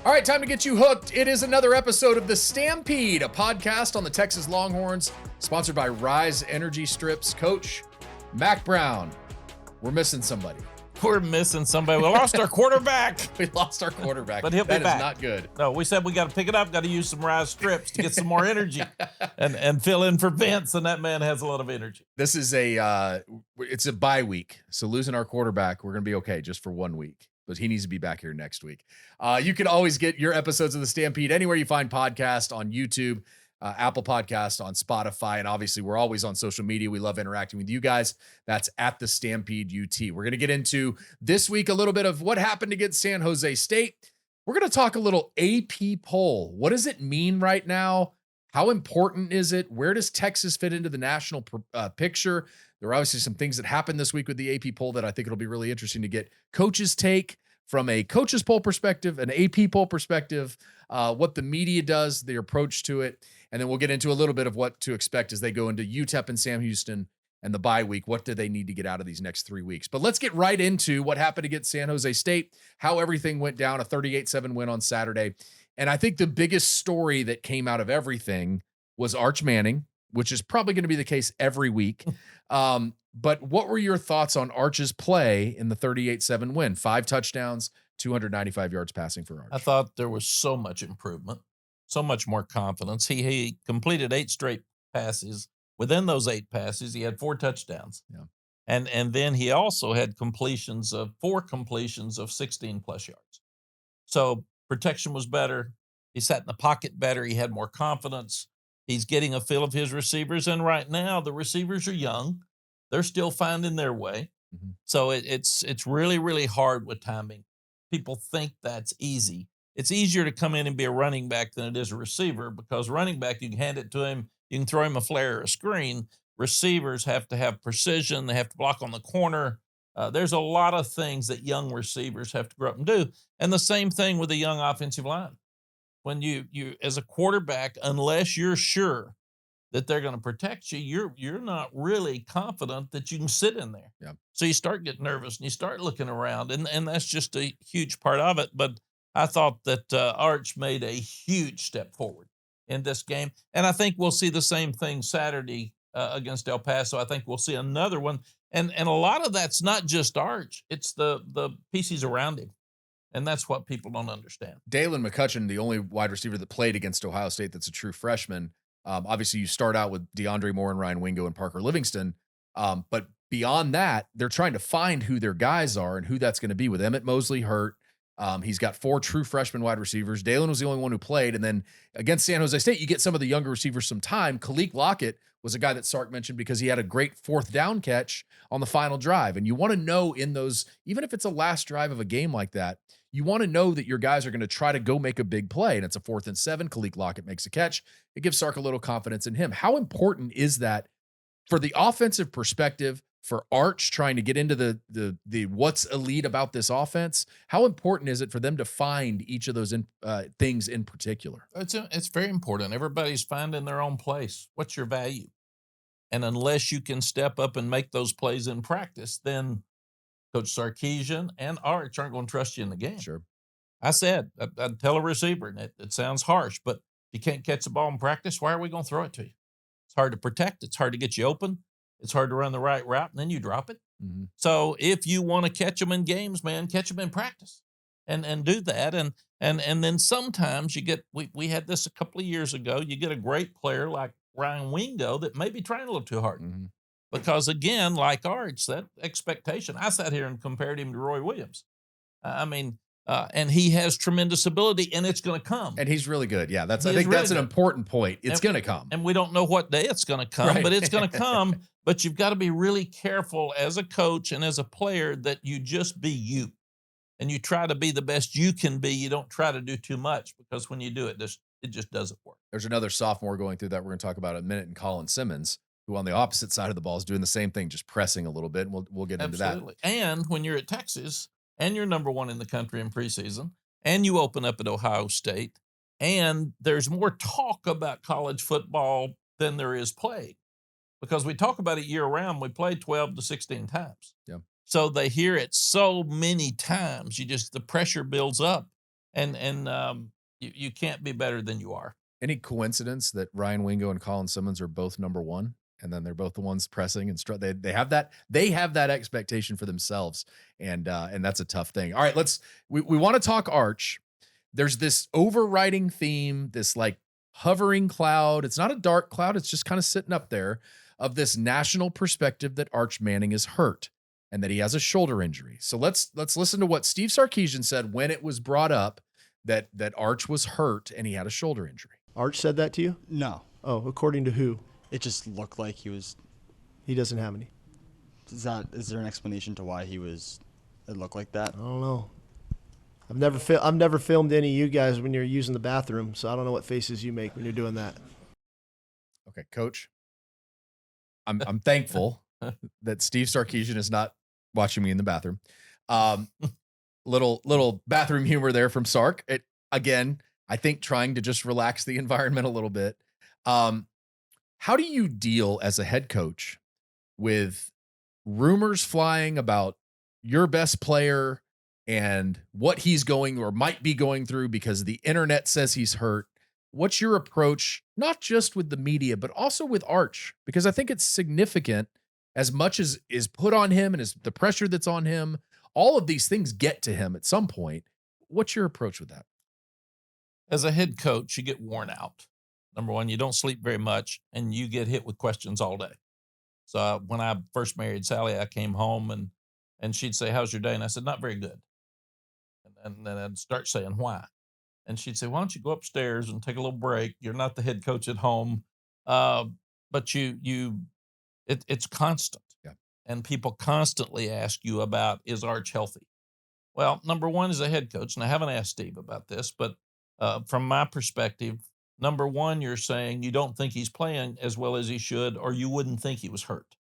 All right, time to get you hooked. It is another episode of The Stampede, a podcast on the Texas Longhorns, sponsored by Riize Energy Strips. Coach, Mack Brown, we're missing somebody. We're missing somebody. We lost our quarterback. We lost our quarterback. But he'll be back. That is not good. No, we said we got to pick it up, got to use some Riize strips to get some more energy and fill in for Vince, and that man has a lot of energy. This is it's a bye week, so losing our quarterback, we're going to be okay just for 1 week. But he needs to be back here next week. You can always get your episodes of The Stampede anywhere you find podcasts, on YouTube, Apple Podcasts, on Spotify, and obviously we're always on social media. We love interacting with you guys. That's at The Stampede UT. We're going to get into this week a little bit of what happened against San Jose State. We're going to talk a little AP poll. What does it mean right now? How important is it? Where does Texas fit into the national picture? There are obviously some things that happened this week with the AP poll that I think it'll be really interesting to get coaches' take from a coaches poll perspective, an AP poll perspective, what the media does, their approach to it. And then we'll get into a little bit of what to expect as they go into UTEP and Sam Houston and the bye week. What do they need to get out of these next 3 weeks? But let's get right into what happened against San Jose State, how everything went down, a 38-7 win on Saturday. And I think the biggest story that came out of everything was Arch Manning, which is probably going to be the case every week. But what were your thoughts on Arch's play in the 38-7 win? 5 touchdowns, 295 yards passing for Arch. I thought there was so much improvement, so much more confidence. He completed 8 straight passes. Within those 8 passes, he had 4 touchdowns. Yeah. And then he also had 4 completions of 16-plus yards. So protection was better. He sat in the pocket better. He had more confidence. He's getting a feel of his receivers. And right now, the receivers are young. They're still finding their way. Mm-hmm. So it's really, really hard with timing. People think that's easy. It's easier to come in and be a running back than it is a receiver, because running back, you can hand it to him, you can throw him a flare or a screen. Receivers have to have precision. They have to block on the corner. There's a lot of things that young receivers have to grow up and do. And the same thing with a young offensive line. When you as a quarterback, unless you're sure that they're going to protect you, you're not really confident that you can sit in there. Yeah. So you start getting nervous and you start looking around, and that's just a huge part of it. But I thought that Arch made a huge step forward in this game, and I think we'll see the same thing Saturday against El Paso. I think we'll see another one, and a lot of that's not just Arch; it's the pieces around him. And that's what people don't understand. Dalen McCutcheon, the only wide receiver that played against Ohio State that's a true freshman. Obviously, you start out with DeAndre Moore and Ryan Wingo and Parker Livingston. But beyond that, they're trying to find who their guys are and who that's going to be with Emmett Mosley hurt. He's got 4 true freshman wide receivers. Dalen was the only one who played. And then against San Jose State, you get some of the younger receivers some time. Khalil Lockett was a guy that Sark mentioned because he had a great 4th down catch on the final drive. And you want to know in those, even if it's a last drive of a game like that, you want to know that your guys are going to try to go make a big play. And it's a 4th and 7. Khalil Lockett makes a catch. It gives Sark a little confidence in him. How important is that for the offensive perspective, for Arch trying to get into the what's elite about this offense? How important is it for them to find each of those things in particular? It's very important. Everybody's finding their own place. What's your value? And unless you can step up and make those plays in practice, then Coach Sarkisian and Arch aren't going to trust you in the game. Sure. I said, I'd tell a receiver, and it sounds harsh, but if you can't catch the ball in practice, why are we going to throw it to you? It's hard to protect. It's hard to get you open. It's hard to run the right route, and then you drop it. Mm-hmm. So if you want to catch them in games, man, catch them in practice and do that. And then sometimes you get, we had this a couple of years ago, you get a great player like Ryan Wingo that may be trying a little too hard. Mm-hmm. Because, again, like Arch, that expectation, I sat here and compared him to Roy Williams. And he has tremendous ability, and it's going to come. And he's really good. Yeah, I think that's an important point. It's going to come. And we don't know what day it's going to come, right. But it's going to come. But you've got to be really careful as a coach and as a player that you just be you. And you try to be the best you can be. You don't try to do too much, because when you do it, it just doesn't work. There's another sophomore going through that we're going to talk about in a minute, and Colin Simmons, who on the opposite side of the ball is doing the same thing, just pressing a little bit. And we'll get into that. And when you're at Texas and you're number 1 in the country in preseason, and you open up at Ohio State, and there's more talk about college football than there is play, because we talk about it year round. We play 12 to 16 times. Yeah. So they hear it so many times. The pressure builds up. and you can't be better than you are. Any coincidence that Ryan Wingo and Colin Simmons are both number one, and then they're both the ones pressing and they have that expectation for themselves, and that's a tough thing. All right, we want to talk Arch. There's this overriding theme, this like hovering cloud. It's not a dark cloud, it's just kind of sitting up there, of this national perspective that Arch Manning is hurt and that he has a shoulder injury. So let's listen to what Steve Sarkisian said when it was brought up that Arch was hurt and he had a shoulder injury. Arch said that to you? No. Oh, according to who? It just looked like he was. He doesn't have any. Is there an explanation to why it looked like that? I don't know. I've never filmed any of you guys when you're using the bathroom, so I don't know what faces you make when you're doing that. Okay, Coach. I'm thankful that Steve Sarkisian is not watching me in the bathroom. Little bathroom humor there from Sark. Again, I think trying to just relax the environment a little bit. How do you deal as a head coach with rumors flying about your best player and what he's going or might be going through because the internet says he's hurt? What's your approach, not just with the media, but also with Arch? Because I think it's significant as much as is put on him and as the pressure that's on him. All of these things get to him at some point. What's your approach with that? As a head coach, you get worn out. Number one, you don't sleep very much, and you get hit with questions all day. So when I first married Sally, I came home and she'd say, "How's your day?" And I said, "Not very good." And then I'd start saying, "Why?" And she'd say, "Why don't you go upstairs and take a little break? You're not the head coach at home." But it's constant. Yeah. And people constantly ask you about, is Arch healthy? Well, number one, as a head coach, and I haven't asked Steve about this, but from my perspective, number one, you're saying you don't think he's playing as well as he should, or you wouldn't think he was hurt.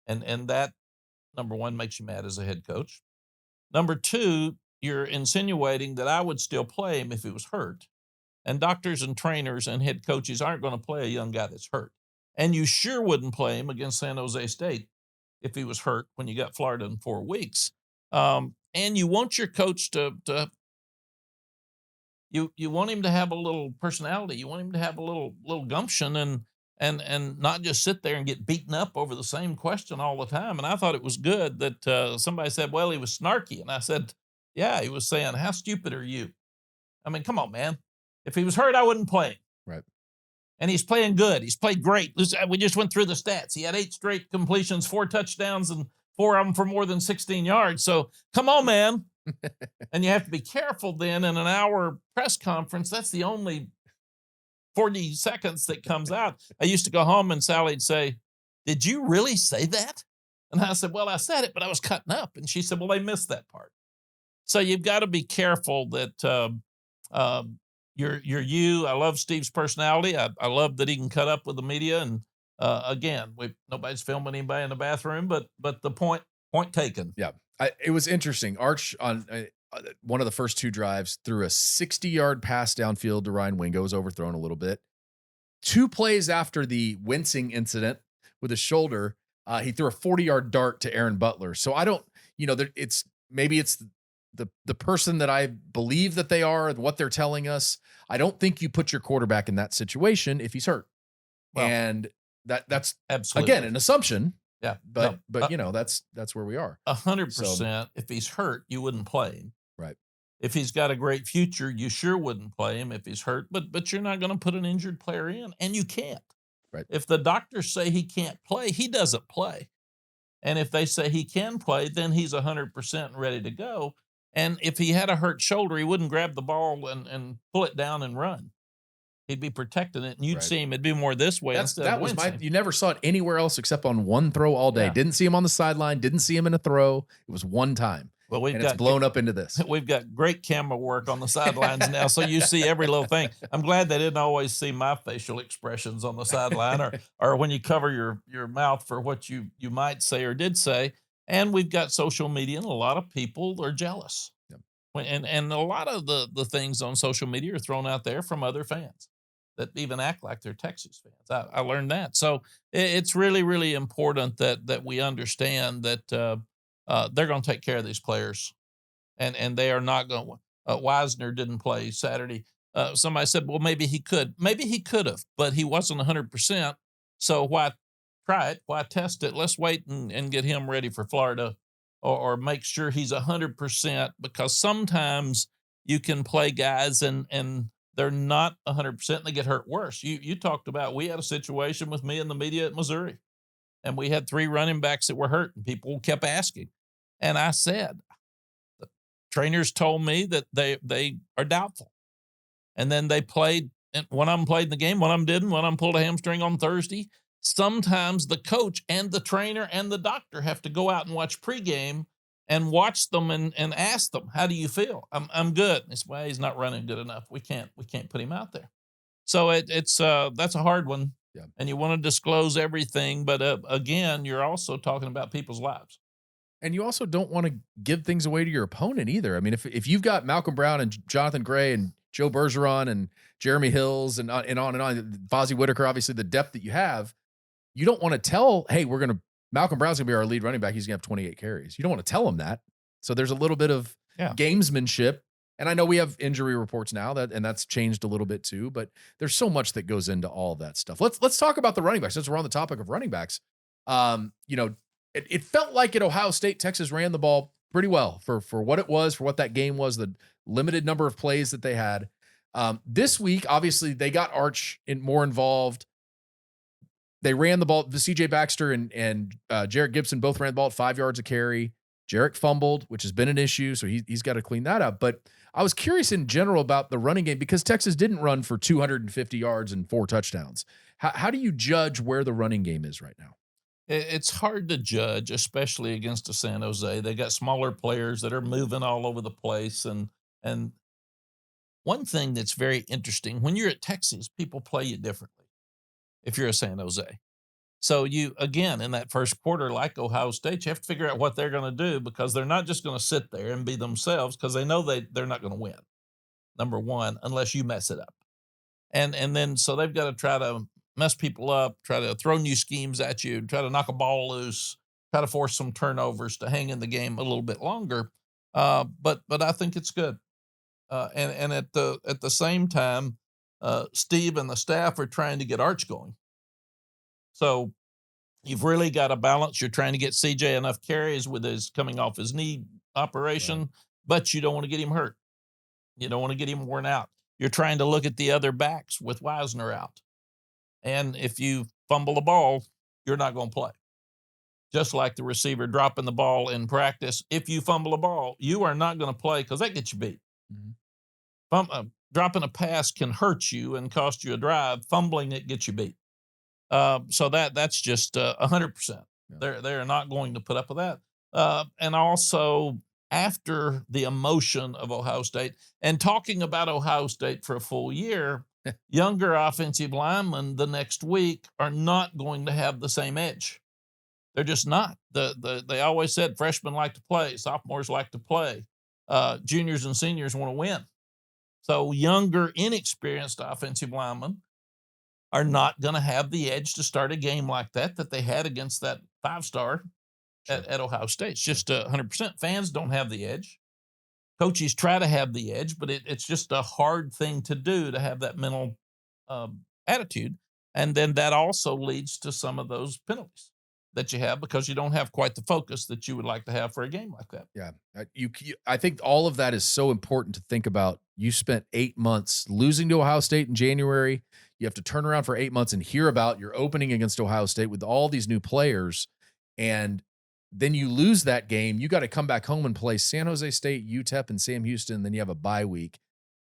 And that, number one, makes you mad as a head coach. Number two, you're insinuating that I would still play him if he was hurt. And doctors and trainers and head coaches aren't going to play a young guy that's hurt. And you sure wouldn't play him against San Jose State if he was hurt when you got Florida in 4 weeks. And you want your coach you want him to have a little personality. You want him to have a little gumption and not just sit there and get beaten up over the same question all the time. And I thought it was good that somebody said, "Well, he was snarky." And I said, "Yeah, he was saying, how stupid are you? I mean, come on, man. If he was hurt, I wouldn't play him." Right. And he's playing good. He's played great. We just went through the stats. He had 8 straight completions, 4 touchdowns, and 4 of them for more than 16 yards. So come on, man. And you have to be careful then in an hour press conference. That's the only 40 seconds that comes out. I used to go home and Sally'd say, "Did you really say that?" And I said, "Well, I said it, but I was cutting up." And she said, "Well, they missed that part." So you've got to be careful that you're you. I love Steve's personality. I love that he can cut up with the media. And again, nobody's filming anybody in the bathroom, but the point taken. Yeah. It was interesting. Arch on one of the first 2 drives threw a 60-yard pass downfield to Ryan Wingo, was overthrown a little bit. 2 plays after the wincing incident with his shoulder, he threw a 40-yard dart to Aaron Butler. So I don't, it's the person that I believe that they are and what they're telling us. I don't think you put your quarterback in that situation if he's hurt. Well, and that's absolutely, again, an assumption. Yeah. But that's where we are. 100%. If he's hurt, you wouldn't play him. Right. If he's got a great future, you sure wouldn't play him if he's hurt, but you're not going to put an injured player in, and you can't. Right. If the doctors say he can't play, he doesn't play. And if they say he can play, then he's 100% ready to go. And if he had a hurt shoulder, he wouldn't grab the ball and pull it down and run. He'd be protecting it, and you'd see him. It'd be more this way instead of wincing. You never saw it anywhere else except on one throw all day. Yeah. Didn't see him on the sideline. Didn't see him in a throw. It was one time. Well, it's blown up into this. We've got great camera work on the sidelines now, so you see every little thing. I'm glad they didn't always see my facial expressions on the sideline, or when you cover your mouth for what you might say or did say. And we've got social media, and a lot of people are jealous. Yep. And a lot of the things on social media are thrown out there from other fans that even act like they're Texas fans. I learned that. So it's really, really important that we understand that they're going to take care of these players, and they are not going Wisner didn't play Saturday. Somebody said, well, maybe he could. Maybe he could have, but he wasn't 100%. So why try it? Why test it? Let's wait and get him ready for Florida, or make sure he's 100%, because sometimes you can play guys and they're not 100% and they get hurt worse. You talked about, we had a situation with me in the media at Missouri, and we had 3 running backs that were hurt, and people kept asking. And I said, the trainers told me that they are doubtful. And then they played, and one of them played in the game, one of them didn't, one of them pulled a hamstring on Thursday. Sometimes the coach and the trainer and the doctor have to go out and watch pregame and watch them and ask them, how do you feel? I'm good. And it's, well, he's not running good enough. We can't put him out there. So it's that's a hard one. Yeah. And you want to disclose everything, but again, you're also talking about people's lives. And you also don't want to give things away to your opponent either. I mean, if you've got Malcolm Brown and Jonathan Gray and Joe Bergeron and Jeremy Hills and on and on, Fozzie Whitaker, obviously the depth that you have, you don't want to tell, hey, Malcolm Brown's gonna be our lead running back. He's gonna have 28 carries. You don't want to tell him that. So there's a little bit of gamesmanship. And I know we have injury reports now and that's changed a little bit too, but there's so much that goes into all of that stuff. Let's talk about the running backs. Since we're on the topic of running backs, it felt like at Ohio State, Texas ran the ball pretty well for what it was, for what that game was, the limited number of plays that they had. This week, obviously, they got Arch more involved. They ran the ball. The CJ Baxter and Jarrett Gibson both ran the ball at 5 yards a carry. Jarrett fumbled, which has been an issue, so he's got to clean that up. But I was curious in general about the running game because Texas didn't run for 250 yards and 4 touchdowns. How do you judge where the running game is right now? It's hard to judge, especially against a San Jose. They got smaller players that are moving all over the place. And one thing that's very interesting, when you're at Texas, people play you differently if you're a San Jose. So you, again, in that first quarter, like Ohio State, you have to figure out what they're going to do, because they're not just going to sit there and be themselves, because they know they're not going to win, number one, unless you mess it up. And then so they've got to try to mess people up, try to throw new schemes at you, try to knock a ball loose, try to force some turnovers to hang in the game a little bit longer. But I think it's good. And at the same time, Steve and the staff are trying to get Arch going. So you've really got a balance. You're trying to get CJ enough carries with his coming off his knee operation, right, but you don't want to get him hurt. You don't want to get him worn out. You're trying to look at the other backs with Wisner out. And if you fumble the ball, you're not going to play. Just like the receiver dropping the ball in practice, if you fumble a ball, you are not going to play, because that gets you beat. Mm-hmm. Dropping a pass can hurt you and cost you a drive. Fumbling it gets you beat. So that's just 100%. Yeah. They're not going to put up with that. And also, after the emotion of Ohio State and talking about Ohio State for a full year, younger offensive linemen the next week are not going to have the same edge. They're just not. They always said freshmen like to play, sophomores like to play, juniors and seniors want to win. So younger, inexperienced offensive linemen are not going to have the edge to start a game like that they had against that 5-star at Ohio State. It's just 100%. Fans don't have the edge. Coaches try to have the edge, but it's just a hard thing to do, to have that mental attitude. And then that also leads to some of those penalties that you have, because you don't have quite the focus that you would like to have for a game like that. Yeah. I think all of that is so important to think about. You spent 8 months losing to Ohio State in January. You have to turn around for 8 months and hear about your opening against Ohio State with all these new players. And then you lose that game. You got to come back home and play San Jose State, UTEP, and Sam Houston. Then you have a bye week.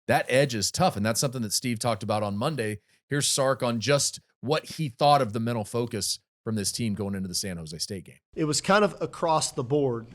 That edge is tough. And that's something that Steve talked about on Monday. Here's Sark on just what he thought of the mental focus from this team going into the San Jose State game. It was kind of across the board,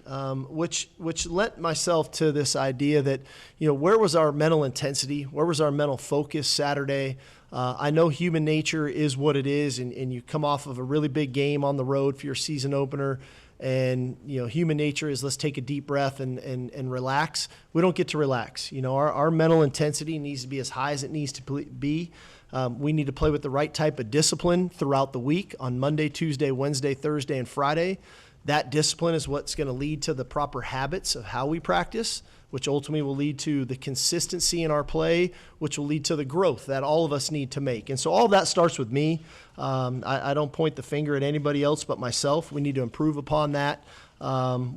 which lent myself to this idea that, where was our mental intensity? Where was our mental focus Saturday? I know human nature is what it is, and you come off of a really big game on the road for your season opener, and human nature is, let's take a deep breath and relax. We don't get to relax. Our mental intensity needs to be as high as it needs to be. We need to play with the right type of discipline throughout the week on Monday, Tuesday, Wednesday, Thursday, and Friday. That discipline is what's going to lead to the proper habits of how we practice, which ultimately will lead to the consistency in our play, which will lead to the growth that all of us need to make. And so all of that starts with me. I don't point the finger at anybody else but myself. We need to improve upon that,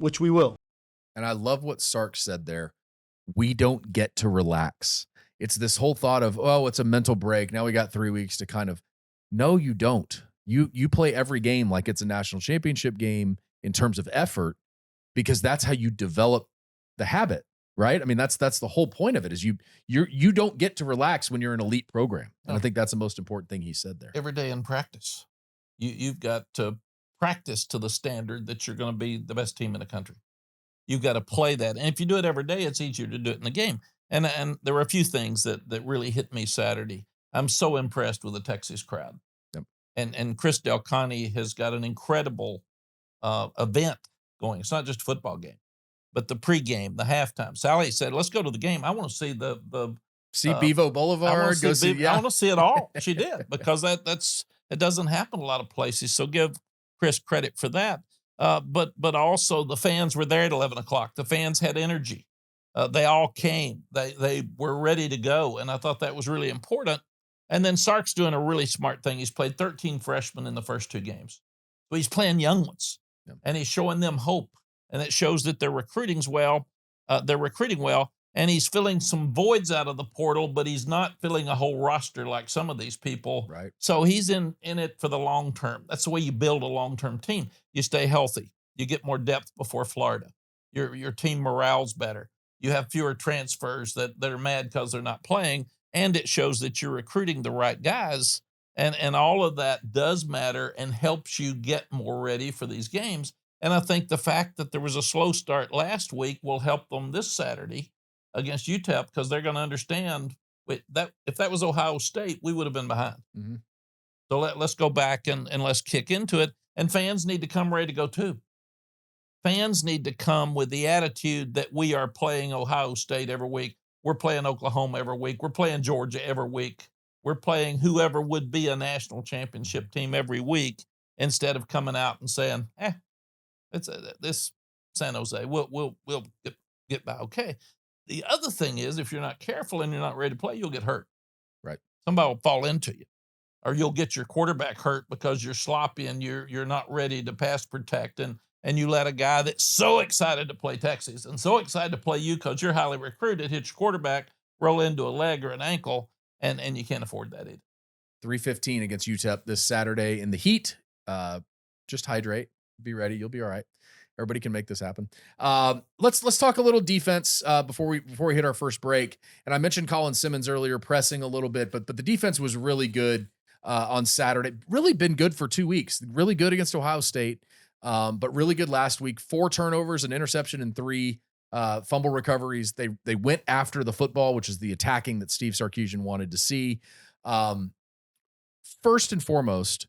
which we will. And I love what Sark said there. We don't get to relax. It's this whole thought of, oh, it's a mental break. Now we got 3 weeks to kind of, no, you don't. You play every game like it's a national championship game in terms of effort, because that's how you develop the habit, right? I mean, that's the whole point of it, is you don't get to relax when you're an elite program. And I think that's the most important thing he said there. Every day in practice, you've got to practice to the standard that you're going to be the best team in the country. You've got to play that. And if you do it every day, it's easier to do it in the game. And there were a few things that really hit me Saturday. I'm so impressed with the Texas crowd. Yep. And Chris Del Conte has got an incredible event going. It's not just a football game, but the pregame, the halftime. Sally said, let's go to the game. I want to see see Bevo Boulevard. I want to see it all. She did, because it doesn't happen a lot of places. So give Chris credit for that. But also the fans were there at 11 o'clock. The fans had energy. They all came. They were ready to go. And I thought that was really important. And then Sark's doing a really smart thing. He's played 13 freshmen in the first 2 games. So he's playing young ones. Yep. And he's showing them hope. And it shows that they're recruiting well. And he's filling some voids out of the portal, but he's not filling a whole roster like some of these people. Right. So he's in it for the long term. That's the way you build a long-term team. You stay healthy. You get more depth before Florida. Your team morale's better. You have fewer transfers that are mad because they're not playing. And it shows that you're recruiting the right guys. And all of that does matter and helps you get more ready for these games. And I think the fact that there was a slow start last week will help them this Saturday against UTEP, because they're going to understand that if that was Ohio State, we would have been behind. Mm-hmm. So let's go back and let's kick into it. And fans need to come ready to go too. Fans need to come with the attitude that we are playing Ohio State every week. We're playing Oklahoma every week. We're playing Georgia every week. We're playing whoever would be a national championship team every week, instead of coming out and saying, it's this San Jose. We'll get by okay. The other thing is, if you're not careful and you're not ready to play, you'll get hurt. Right. Somebody will fall into you, or you'll get your quarterback hurt because you're sloppy and you're not ready to pass protect, and you let a guy that's so excited to play Texas and so excited to play you because you're highly recruited hit your quarterback, roll into a leg or an ankle, and you can't afford that either. 3:15 against UTEP this Saturday in the heat. Just hydrate, be ready. You'll be all right. Everybody can make this happen. Let's talk a little defense before we hit our first break. And I mentioned Colin Simmons earlier, pressing a little bit, but the defense was really good on Saturday. Really been good for 2 weeks. Really good against Ohio State, but really good last week. 4 turnovers, an interception, and 3 fumble recoveries. They went after the football, which is the attacking that Steve Sarkisian wanted to see. First and foremost,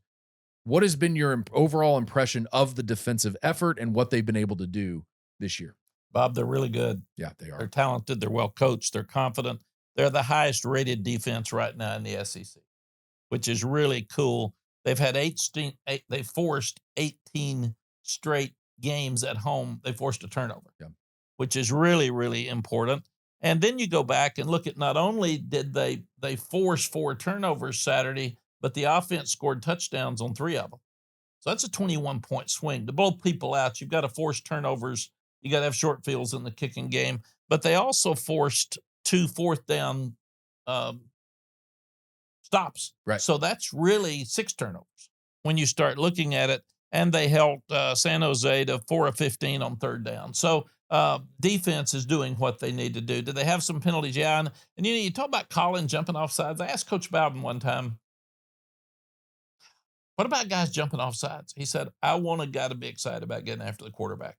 what has been your overall impression of the defensive effort and what they've been able to do this year? Bob, they're really good. Yeah, they are. They're talented. They're well coached. They're confident. They're the highest rated defense right now in the SEC, which is really cool. They've had they forced 18 straight games at home. They forced a turnover, which is really, really important. And then you go back and look at, not only did they force 4 turnovers Saturday, but the offense scored touchdowns on 3 of them. So that's a 21-point swing. To blow people out, you've got to force turnovers. You got to have short fields in the kicking game. But they also forced 2 fourth down stops. Right. So that's really 6 turnovers when you start looking at it. And they held San Jose to 4 of 15 on 3rd down. So defense is doing what they need to do. Do they have some penalties? Yeah. And you talk about Colin jumping off sides. I asked Coach Bowden one time, what about guys jumping off sides? He said, I want a guy to be excited about getting after the quarterback.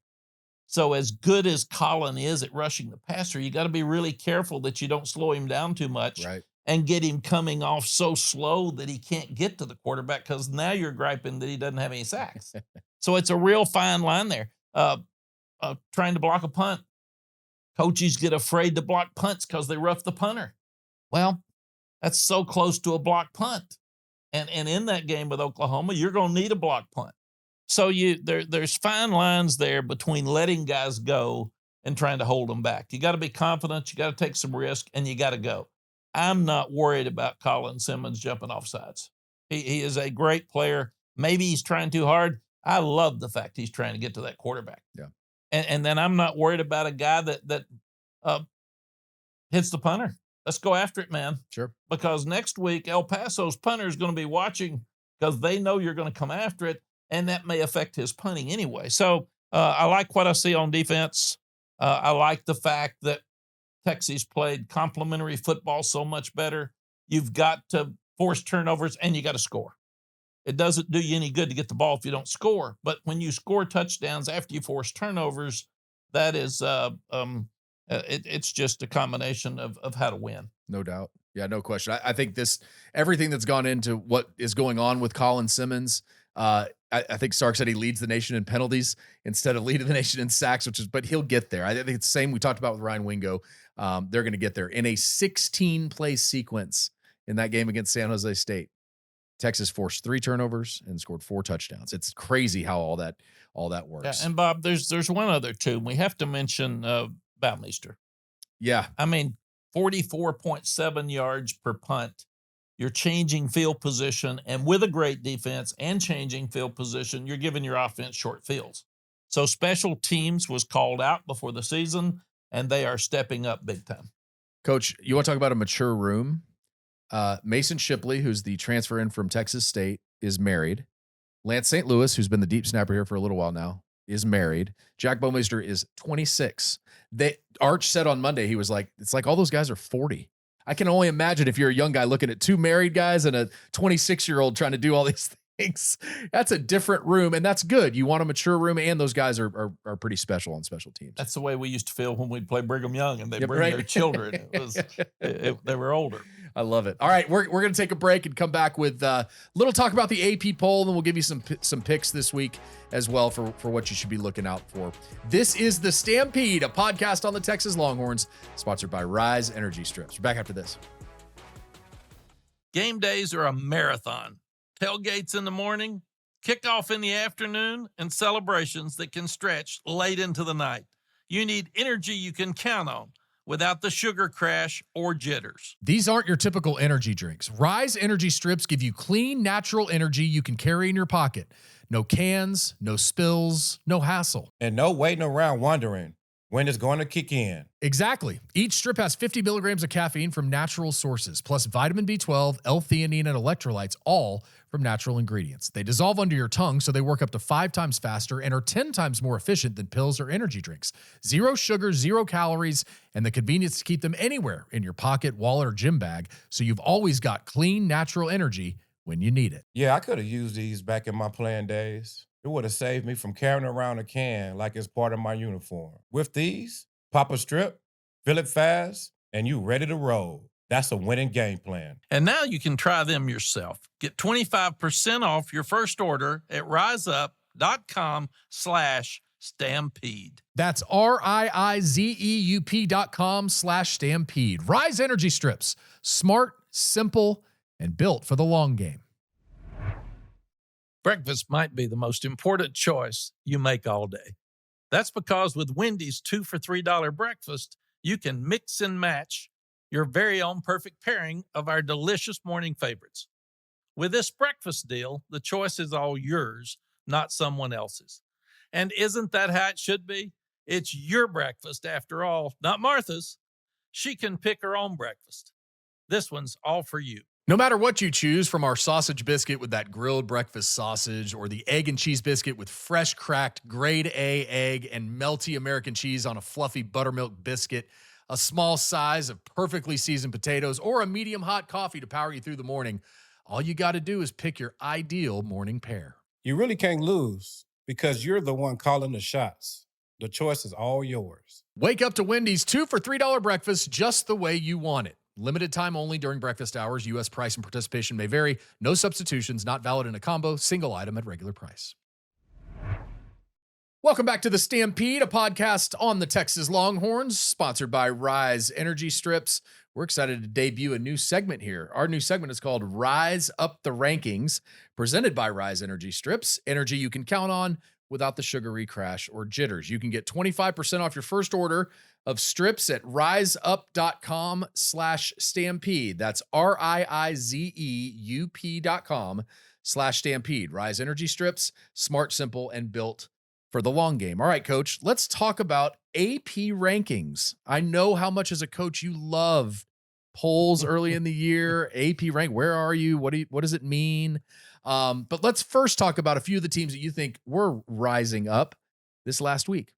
So as good as Colin is at rushing the passer, you got to be really careful that you don't slow him down too much, right, and get him coming off so slow that he can't get to the quarterback, because now you're griping that he doesn't have any sacks. So it's a real fine line there. Trying to block a punt. Coaches get afraid to block punts because they rough the punter. Well, That's so close to a block punt. And in that game with Oklahoma, you're going to need a block punt. So there's fine lines there between letting guys go and trying to hold them back. You got to be confident. You got to take some risk, and you got to go. I'm not worried about Colin Simmons jumping off sides. He is a great player. Maybe he's trying too hard. I love the fact he's trying to get to that quarterback. Yeah. And then I'm not worried about a guy that hits the punter. Let's go after it, man. Sure. Because next week, El Paso's punter is going to be watching because they know you're going to come after it, and that may affect his punting anyway. So I like what I see on defense. I like the fact that Texas played complementary football so much better. You've got to force turnovers, and you got to score. It doesn't do you any good to get the ball if you don't score. But when you score touchdowns after you force turnovers, that is it's just a combination of how to win. No doubt. Yeah, no question. I think everything that's gone into what is going on with Colin Simmons, I think Sark said he leads the nation in penalties instead of leading the nation in sacks, but he'll get there. I think it's the same we talked about with Ryan Wingo. They're going to get there in a 16-play sequence in that game against San Jose State. Texas forced 3 turnovers and scored 4 touchdowns. It's crazy how all that works. Yeah, and Bob, there's one other too. We have to mention Baumeister. Yeah. I mean, 44.7 yards per punt. You're changing field position, and with a great defense and changing field position, you're giving your offense short fields. So special teams was called out before the season, and they are stepping up big time. Coach, you want to talk about a mature room? Mason Shipley, who's the transfer in from Texas State, is married. Lance St. Louis, who's been the deep snapper here for a little while now, is married. Jack Baumeister is 26. Arch said on Monday, he was like, it's like all those guys are 40. I can only imagine if you're a young guy looking at 2 married guys and a 26-year-old trying to do all these things. That's a different room, and that's good. You want a mature room, and those guys are pretty special on special teams. That's the way we used to feel when we'd play Brigham Young, and they bring right. their children. They were older. I love it. All right, we're going to take a break and come back with a little talk about the AP poll, and then we'll give you some picks this week as well for what you should be looking out for. This is The Stampede, a podcast on the Texas Longhorns, sponsored by Riize Energy Strips. We're back after this. Game days are a marathon. Tailgates in the morning, kickoff in the afternoon, and celebrations that can stretch late into the night. You need energy you can count on without the sugar crash or jitters. These aren't your typical energy drinks. Riize Energy Strips give you clean, natural energy you can carry in your pocket. No cans, no spills, no hassle. And no waiting around wondering when it's going to kick in. Exactly. Each strip has 50 milligrams of caffeine from natural sources, plus vitamin B12, L-theanine, and electrolytes, all from natural ingredients. They dissolve under your tongue, so they work up to 5 times faster and are 10 times more efficient than pills or energy drinks. 0 sugar, 0 calories, and the convenience to keep them anywhere in your pocket, wallet, or gym bag, so you've always got clean, natural energy when you need it. Yeah, I could have used these back in my playing days. It would have saved me from carrying around a can like it's part of my uniform. With these, pop a strip, fill it fast, and you ready to roll. That's a winning game plan. And now you can try them yourself. Get 25% off your first order at riseup.com/stampede. That's RIIZEUP.com/stampede. Riize Energy Strips. Smart, simple, and built for the long game. Breakfast might be the most important choice you make all day. That's because with Wendy's 2 for $3 breakfast, you can mix and match your very own perfect pairing of our delicious morning favorites. With this breakfast deal, the choice is all yours, not someone else's. And isn't that how it should be? It's your breakfast after all, not Martha's. She can pick her own breakfast. This one's all for you. No matter what you choose, from our sausage biscuit with that grilled breakfast sausage or the egg and cheese biscuit with fresh cracked grade A egg and melty American cheese on a fluffy buttermilk biscuit, a small size of perfectly seasoned potatoes, or a medium hot coffee to power you through the morning, all you got to do is pick your ideal morning pair. You really can't lose because you're the one calling the shots. The choice is all yours. Wake up to Wendy's 2 for $3 breakfast just the way you want it. Limited time only during breakfast hours. U.S. price and participation may vary. No substitutions, not valid in a combo, single item at regular price. Welcome back to the Stampede, a podcast on the Texas Longhorns, sponsored by Riize Energy Strips. We're excited to debut a new segment here. Our new segment is called Riize Up the Rankings, presented by Riize Energy Strips. Energy you can count on without the sugary crash or jitters. You can get 25% off your first order of strips at riseup.com/stampede. That's RIIZEUP.com/stampede. Riize Energy Strips, smart, simple, and built for the long game. All right, Coach, let's talk about AP rankings. I know how much as a coach you love polls early in the year. AP rank, where are you? What does it mean? But let's first talk about a few of the teams that you think were rising up this last week.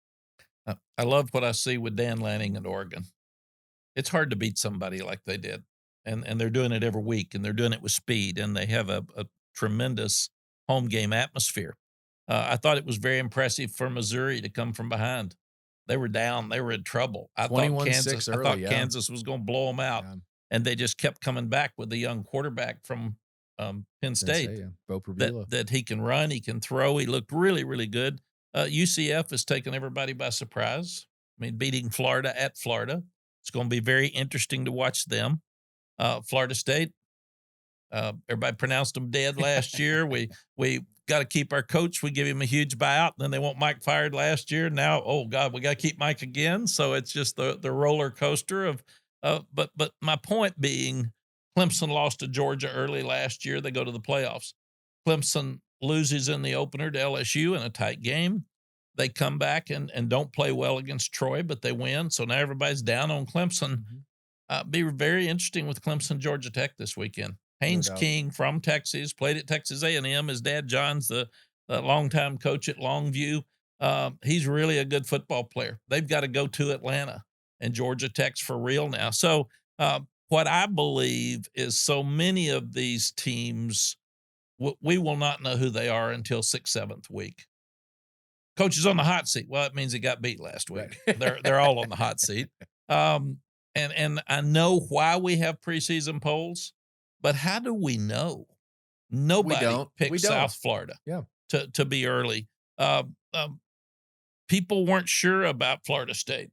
I love what I see with Dan Lanning in Oregon. It's hard to beat somebody like they did, and they're doing it every week, and they're doing it with speed, and they have a tremendous home game atmosphere. I thought it was very impressive for Missouri to come from behind. They were down. They were in trouble. I thought 21-6 early, yeah. Kansas was going to blow them out, and they just kept coming back with the young quarterback from Penn State that he can run, he can throw. He looked really, really good. UCF has taken everybody by surprise. I mean, beating Florida at Florida. It's going to be very interesting to watch them. Florida State, everybody pronounced them dead last year. We got to keep our coach. We give him a huge buyout. And then they want Mike fired last year. Now, oh God, we got to keep Mike again. So it's just the roller coaster of, but my point being, Clemson lost to Georgia early last year. They go to the playoffs. Clemson loses in the opener to LSU in a tight game. They come back and don't play well against Troy, but they win. So now everybody's down on Clemson. Be very interesting with Clemson, Georgia Tech this weekend. Haynes King from Texas, played at Texas A&M. His dad, John's the longtime coach at Longview. He's really a good football player. They've got to go to Atlanta, and Georgia Tech's for real now. So what I believe is so many of these teams, we will not know who they are until 6th, 7th week. Coach is on the hot seat. Well, it means he got beat last week. Right. They're all on the hot seat. And I know why we have preseason polls. But how do we know? Nobody picked South Florida to be early. People weren't sure about Florida State.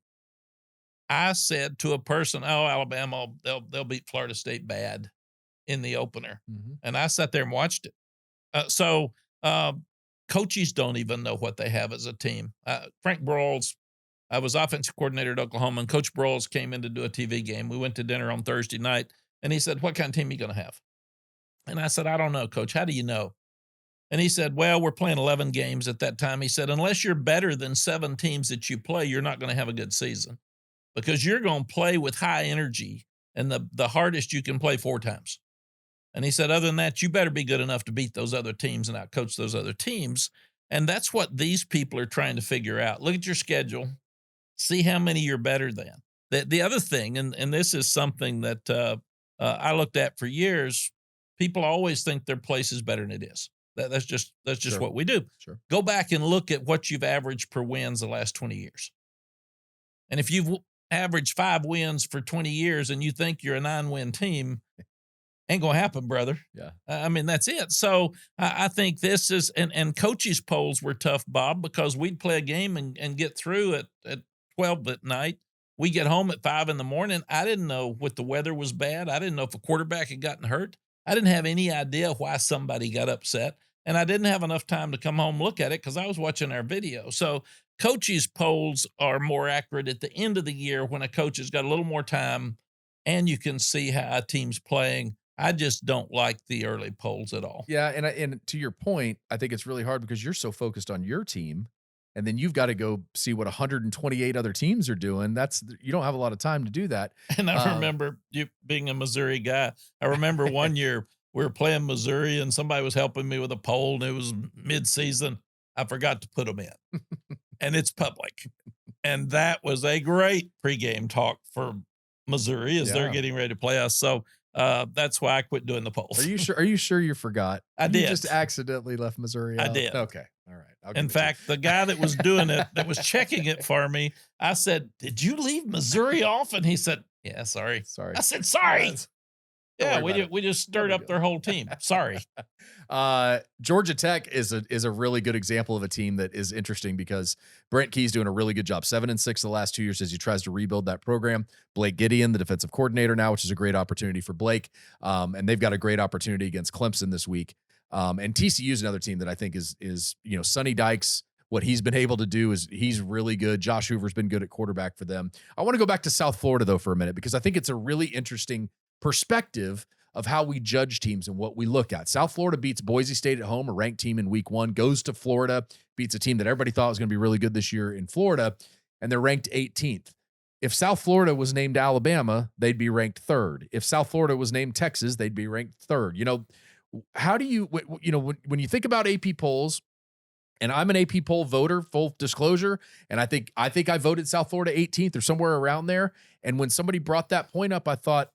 I said to a person, oh, Alabama, they'll beat Florida State bad in the opener. And I sat there and watched it. So coaches don't even know what they have as a team. Frank Broyles, I was offensive coordinator at Oklahoma, and Coach Broyles came in to do a TV game. We went to dinner on Thursday night. And he said, what kind of team are you going to have? And I said, I don't know, Coach. How do you know? And he said, well, we're playing 11 games at that time. He said, unless you're better than 7 teams that you play, you're not going to have a good season because you're going to play with high energy and the hardest you can play 4 times. And he said, other than that, you better be good enough to beat those other teams and outcoach those other teams. And that's what these people are trying to figure out. Look at your schedule. See how many you're better than. The other thing, and this is something that I looked at for years, people always think their place is better than it is. That's just what we do. Go back and look at what you've averaged per wins the last 20 years. And if you've averaged 5 wins for 20 years and you think you're a 9-win team, ain't going to happen, brother. I mean, that's it. So I think this is, and coaches' polls were tough, Bob, because we'd play a game and get through at 12 at night. We get home at 5 in the morning. I didn't know what the weather was bad. I didn't know if a quarterback had gotten hurt. I didn't have any idea why somebody got upset. And I didn't have enough time to come home and look at it because I was watching our video. So coaches' polls are more accurate at the end of the year when a coach has got a little more time and you can see how a team's playing. I just don't like the early polls at all. Yeah, and to your point, I think it's really hard because you're so focused on your team. And then you've got to go see what 128 other teams are doing. You don't have a lot of time to do that. And I remember you being a Missouri guy. I remember one year we were playing Missouri and somebody was helping me with a poll and it was mid-season. I forgot to put them in and it's public. And that was a great pregame talk for Missouri as they're getting ready to play us. So that's why I quit doing the polls. Are you sure you forgot? I did. You just accidentally left Missouri out? I did. Okay. All right. In fact, the guy that was doing it, that was checking it for me, I said, did you leave Missouri off? And he said, yeah, sorry. Sorry. I said, sorry. Yeah, worry about it. we just stirred No up big their whole team. Sorry. Georgia Tech is a really good example of a team that is interesting because Brent Key's doing a really good job. 7-6 the last 2 years as he tries to rebuild that program. Blake Gideon, the defensive coordinator now, which is a great opportunity for Blake. And they've got a great opportunity against Clemson this week. And TCU is another team that I think is Sonny Dykes. What he's been able to do is he's really good. Josh Hoover's been good at quarterback for them. I want to go back to South Florida, though, for a minute, because I think it's a really interesting perspective of how we judge teams and what we look at. South Florida beats Boise State at home, a ranked team in week 1, goes to Florida, beats a team that everybody thought was going to be really good this year in Florida, and they're ranked 18th. If South Florida was named Alabama, they'd be ranked 3rd. If South Florida was named Texas, they'd be ranked 3rd. How do you, when you think about AP polls, and I'm an AP poll voter, full disclosure, and I think I voted South Florida 18th or somewhere around there. And when somebody brought that point up, I thought,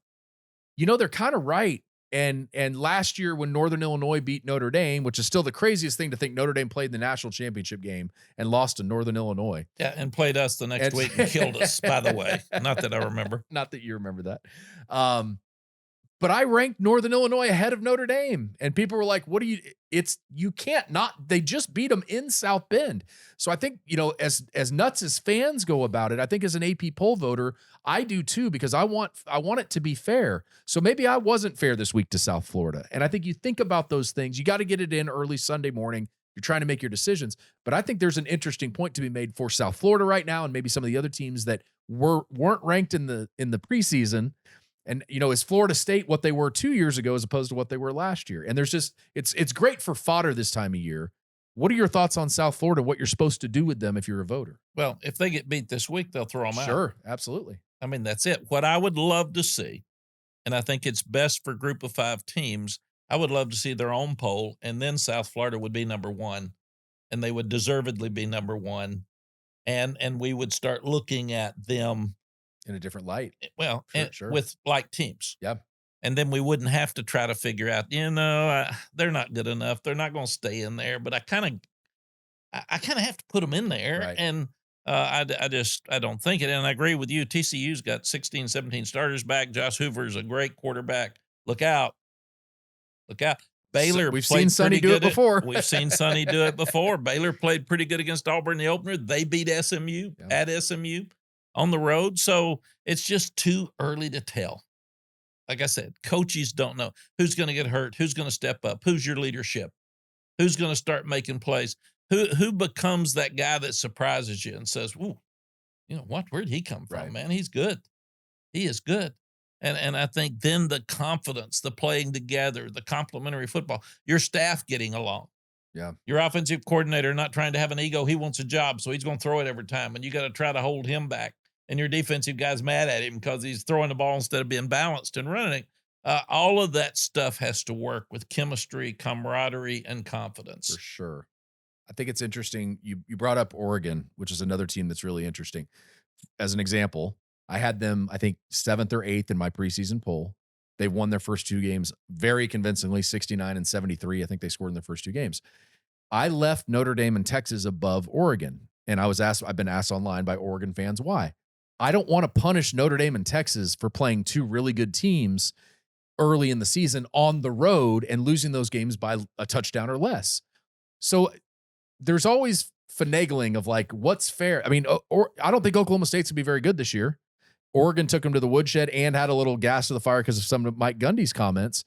they're kind of right. And last year when Northern Illinois beat Notre Dame, which is still the craziest thing to think Notre Dame played in the national championship game and lost to Northern Illinois. Yeah, and played us the next week and killed us, by the way. Not that I remember. Not that you remember that. But I ranked Northern Illinois ahead of Notre Dame. And people were like, you can't not, they just beat them in South Bend. So I think, as nuts as fans go about it, I think as an AP poll voter, I do too, because I want it to be fair. So maybe I wasn't fair this week to South Florida. And I think you think about those things, you got to get it in early Sunday morning. You're trying to make your decisions. But I think there's an interesting point to be made for South Florida right now. And maybe some of the other teams that weren't ranked in the preseason. And, is Florida State what they were 2 years ago as opposed to what they were last year? And there's just, it's great for fodder this time of year. What are your thoughts on South Florida, what you're supposed to do with them if you're a voter? Well, if they get beat this week, they'll throw them out. Sure, absolutely. I mean, that's it. What I would love to see, and I think it's best for group of 5 teams, I would love to see their own poll, and then South Florida would be number 1, and they would deservedly be number 1. And we would start looking at them in a different light. Well, Sure. with like teams. Yeah. And then we wouldn't have to try to figure out, they're not good enough. They're not going to stay in there, but I kind of have to put them in there. Right. And I don't think it. And I agree with you. TCU's got 16, 17 starters back. Josh Hoover's a great quarterback. Look out. Baylor, we've seen Sonny do it before. We've seen Sonny do it before. Baylor played pretty good against Auburn in the opener. They beat SMU at SMU on the road. So it's just too early to tell. Like I said, coaches don't know who's going to get hurt, who's going to step up, who's your leadership, who's going to start making plays, who becomes that guy that surprises you and says, "Ooh, where'd he come from, man? He's good. He is good." And I think then the confidence, the playing together, the complementary football, your staff getting along. Yeah. Your offensive coordinator not trying to have an ego. He wants a job, so he's going to throw it every time, and you got to try to hold him back. And your defensive guy's mad at him because he's throwing the ball instead of being balanced and running it. All of that stuff has to work with chemistry, camaraderie, and confidence. For sure. I think it's interesting. You brought up Oregon, which is another team that's really interesting. As an example, I had them, I think, 7th or 8th in my preseason poll. They won their first 2 games very convincingly, 69 and 73. I think they scored in their first 2 games. I left Notre Dame and Texas above Oregon. And I've been asked online by Oregon fans why. I don't want to punish Notre Dame and Texas for playing 2 really good teams early in the season on the road and losing those games by a touchdown or less. So there's always finagling of like, what's fair? I mean, I don't think Oklahoma State's going to be very good this year. Oregon took them to the woodshed and had a little gas to the fire because of some of Mike Gundy's comments.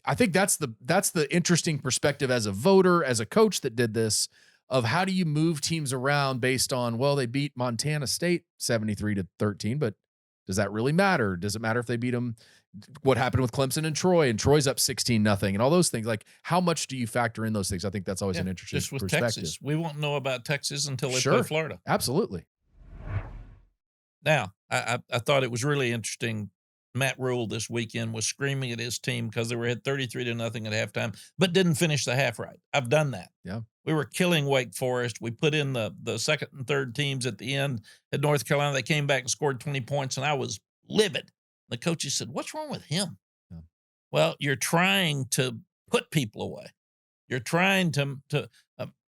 I think that's the interesting perspective as a voter, as a coach that did this, of how do you move teams around based on, well, they beat Montana State 73-13, but does that really matter? Does it matter if they beat them? What happened with Clemson and Troy's up 16-0 and all those things? Like, how much do you factor in those things? I think that's always an interesting just with perspective. Texas. We won't know about Texas until they play Florida. Absolutely. Now, I thought it was really interesting. Matt Rule this weekend was screaming at his team because they were at 33-0 at halftime, but didn't finish the half right. I've done that. Yeah. We were killing Wake Forest. We put in the second and third teams at the end at North Carolina. They came back and scored 20 points, and I was livid. The coaches said, "What's wrong with him?" Yeah. Well, you're trying to put people away. You're trying to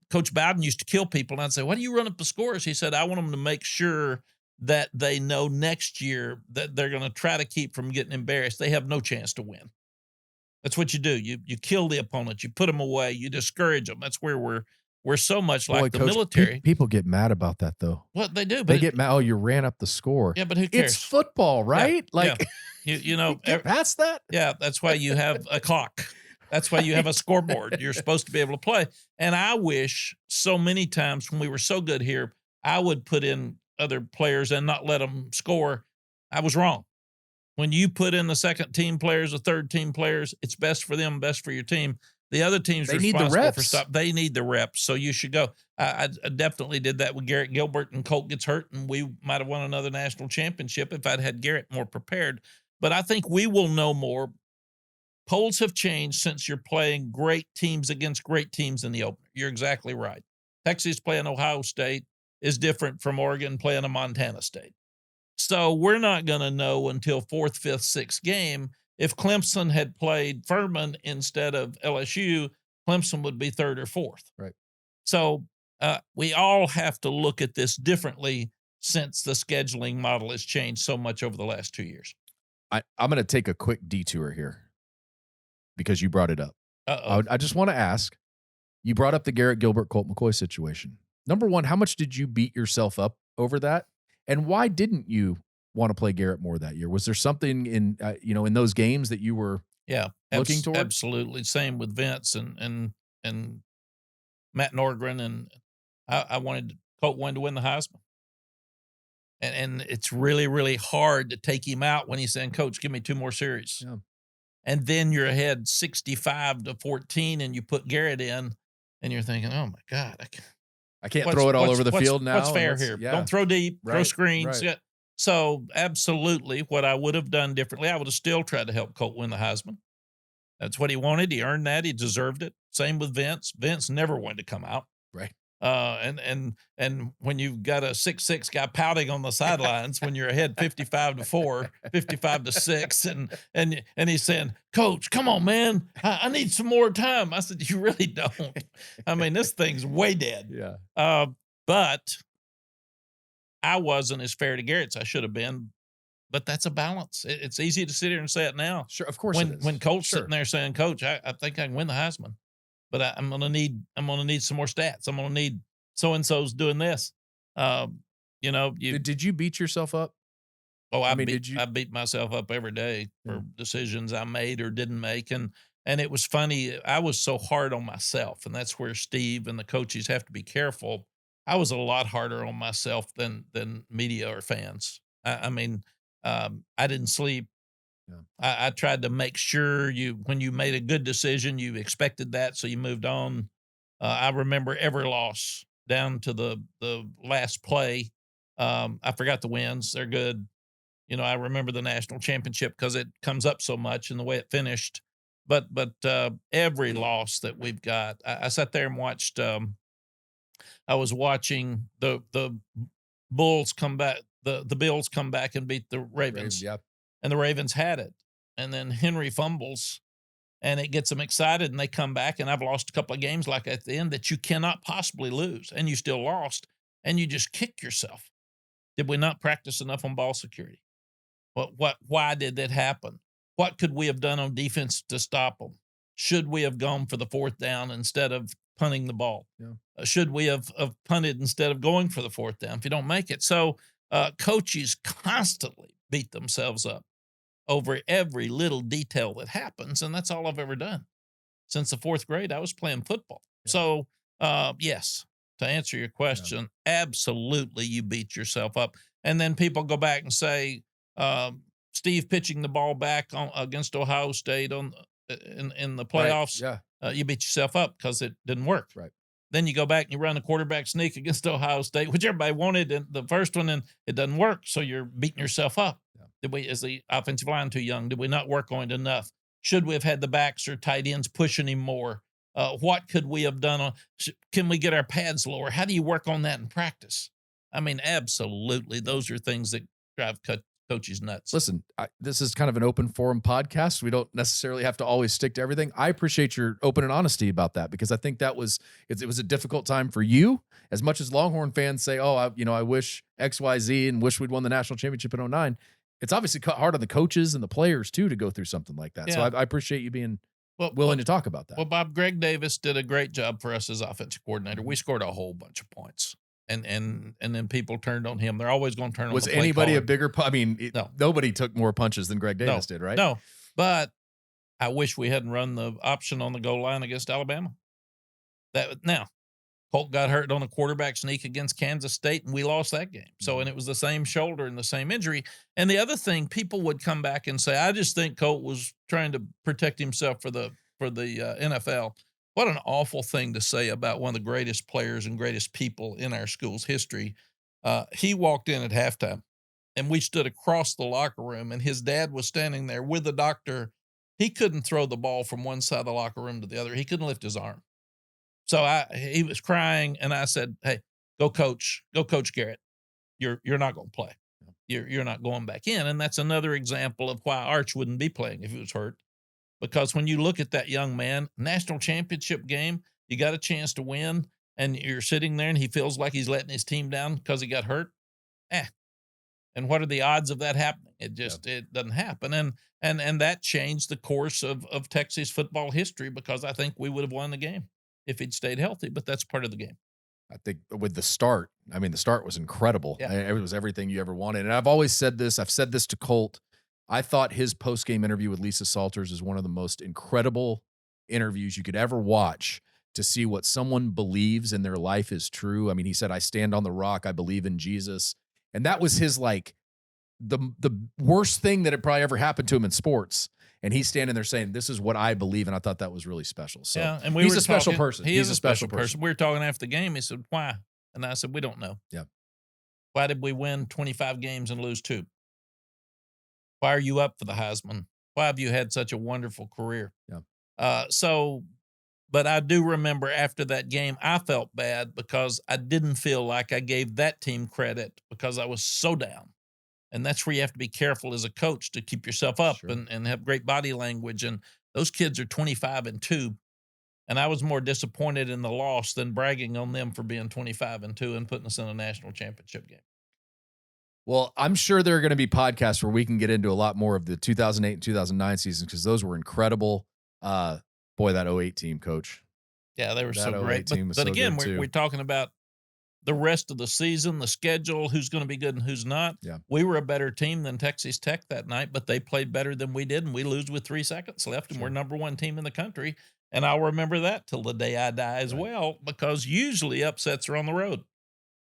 Coach Bowden used to kill people, and I'd say, "Why do you run up the scores?" He said, "I want them to make sure that they know next year that they're going to try to keep from getting embarrassed, they have no chance to win. That's what you do. You kill the opponent. You put them away. You discourage them. That's where we're so much like the Coach, military. people get mad about that though. Well, they do. But They get mad. Oh, you ran up the score. Yeah, but who cares? It's football, right? Yeah, Like, yeah. You know, get past that. Yeah, that's why you have a clock. That's why you have a scoreboard. You're supposed to be able to play. And I wish so many times when we were so good here, I would put in other players and not let them score. I was wrong. When you put in the second team players, the third team players, it's best for them, best for your team. The other team's They need the responsible for reps. stop. They need the reps, so you should go. I definitely did that with Garrett Gilbert, and Colt gets hurt, and we might have won another national championship if I'd had Garrett more prepared. But I think we will know more. Polls have changed since you're playing great teams against great teams in the opener. You're exactly right. Texas playing Ohio State is different from Oregon playing a Montana State. So we're not going to know until fourth, fifth, sixth game. If Clemson had played Furman instead of LSU, Clemson would be third or fourth. Right. So we all have to look at this differently since the scheduling model has changed so much over the last 2 years. I'm going to take a quick detour here because you brought it up. Uh-oh. I just want to ask, you brought up the Garrett Gilbert, Colt McCoy situation. Number one, how much did you beat yourself up over that? And why didn't you want to play Garrett more that year? Was there something in, in those games that you were looking toward? Absolutely. Same with Vince and Matt Norgren. And I Colt wanted to win the Heisman. And it's really, really hard to take him out when he's saying, Coach, give me 2 more series. Yeah. And then you're ahead 65-14 and you put Garrett in and you're thinking, oh my God, I can't throw it all over the field now. What's fair here? Yeah. Don't throw deep, throw Right, screens. right. Yeah. So absolutely what I would have done differently, I would have still tried to help Colt win the Heisman. That's what he wanted. He earned that. He deserved it. Same with Vince. Vince never wanted to come out. Right. And when you've got a 6'6" guy pouting on the sidelines when you're ahead 55-4, 55-6, and he's saying, Coach, come on, man, I need some more time. I said, you really don't. I mean, this thing's way dead. Yeah. But I wasn't as fair to Garrett as I should have been. But that's a balance. It's easy to sit here and say it now. Sure, of course. When Colt's sitting there saying, Coach, I think I can win the Heisman. But I'm gonna need some more stats. I'm gonna need so and so's doing this. Did you beat yourself up? Oh, I beat myself up every day for decisions I made or didn't make, and it was funny. I was so hard on myself, and that's where Steve and the coaches have to be careful. I was a lot harder on myself than media or fans. I didn't sleep. Yeah. I tried to make sure when you made a good decision, you expected that, so you moved on. I remember every loss down to the last play. I forgot the wins; they're good. I remember the national championship because it comes up so much and the way it finished. But every loss that we've got, I sat there and watched. I was watching the Bulls come back, the Bills come back and beat the Ravens. Yep. And the Ravens had it. And then Henry fumbles and it gets them excited and they come back. And I've lost a couple of games like at the end that you cannot possibly lose. And you still lost and you just kick yourself. Did we not practice enough on ball security? Why did that happen? What could we have done on defense to stop them? Should we have gone for the 4th down instead of punting the ball? Yeah. Should we have punted instead of going for the 4th down if you don't make it? So coaches constantly beat themselves up over every little detail that happens. And that's all I've ever done. Since the 4th grade, I was playing football. Yeah. So, yes, to answer your question, absolutely you beat yourself up. And then people go back and say, Steve pitching the ball back against Ohio State in the playoffs, right. You beat yourself up because it didn't work. Right. Then you go back and you run a quarterback sneak against Ohio State, which everybody wanted in the first one, and it doesn't work. So you're beating yourself up. Yeah. Is the offensive line too young? Did we not work on it enough? Should we have had the backs or tight ends pushing him more? What could we have done? Can we get our pads lower? How do you work on that in practice? I mean, absolutely. Those are things that drive Coach is nuts. Listen, this is kind of an open forum podcast. We don't necessarily have to always stick to everything. I appreciate your open and honesty about that, because I think it was a difficult time for you. As much as Longhorn fans say, "Oh, I wish XYZ and wish we'd won the national championship in 09." It's obviously hard on the coaches and the players too to go through something like that. So I appreciate you being willing to talk about that. Well, Bob, Greg Davis did a great job for us as offensive coordinator. We scored a whole bunch of points. And then people turned on him. They're always going to turn on. Was the play anybody caller. a bigger? No. Nobody took more punches than Greg Davis did, right? No, but I wish we hadn't run the option on the goal line against Alabama. Now, Colt got hurt on a quarterback sneak against Kansas State, and we lost that game. So, and it was the same shoulder and the same injury. And the other thing, people would come back and say, "I just think Colt was trying to protect himself for the NFL." What an awful thing to say about one of the greatest players and greatest people in our school's history. He walked in at halftime, and we stood across the locker room, and his dad was standing there with the doctor. He couldn't throw the ball from one side of the locker room to the other. He couldn't lift his arm. So he was crying, and I said, "Hey, go coach Garrett. You're not going to play. You're not going back in." And that's another example of why Arch wouldn't be playing if he was hurt. Because when you look at that young man, national championship game, you got a chance to win, and you're sitting there and he feels like he's letting his team down because he got hurt. And what are the odds of that happening? It doesn't happen. And that changed the course of Texas football history, because I think we would have won the game if he'd stayed healthy, but that's part of the game. I think with the start, the start was incredible. Yeah. It was everything you ever wanted. And I've always said this. I've said this to Colt. I thought his post-game interview with Lisa Salters is one of the most incredible interviews you could ever watch, to see what someone believes in their life is true. He said, "I stand on the rock. I believe in Jesus." And that was his, the worst thing that had probably ever happened to him in sports. And he's standing there saying, "This is what I believe." And I thought that was really special. So yeah, and he's a special person. He's a special person. We were talking after the game. He said, "Why?" And I said, "We don't know." Yeah. Why did we win 25 games and lose 2? Why are you up for the Heisman? Why have you had such a wonderful career? Yeah. But I do remember after that game, I felt bad because I didn't feel like I gave that team credit, because I was so down. And that's where you have to be careful as a coach to keep yourself up. Sure. and have great body language. And those kids are 25-2. And I was more disappointed in the loss than bragging on them for being 25-2 and putting us in a national championship game. Well, I'm sure there are going to be podcasts where we can get into a lot more of the 2008 and 2009 seasons, because those were incredible. Boy, that 08 team, Coach. Yeah, they were That so 08 great. team was But so again, good, too. we're talking about the rest of the season, the schedule, who's going to be good and who's not. Yeah. We were a better team than Texas Tech that night, but they played better than we did, and we lose with 3 seconds left, and we're number 1 team in the country. And I'll remember that till the day I die as well, because usually upsets are on the road.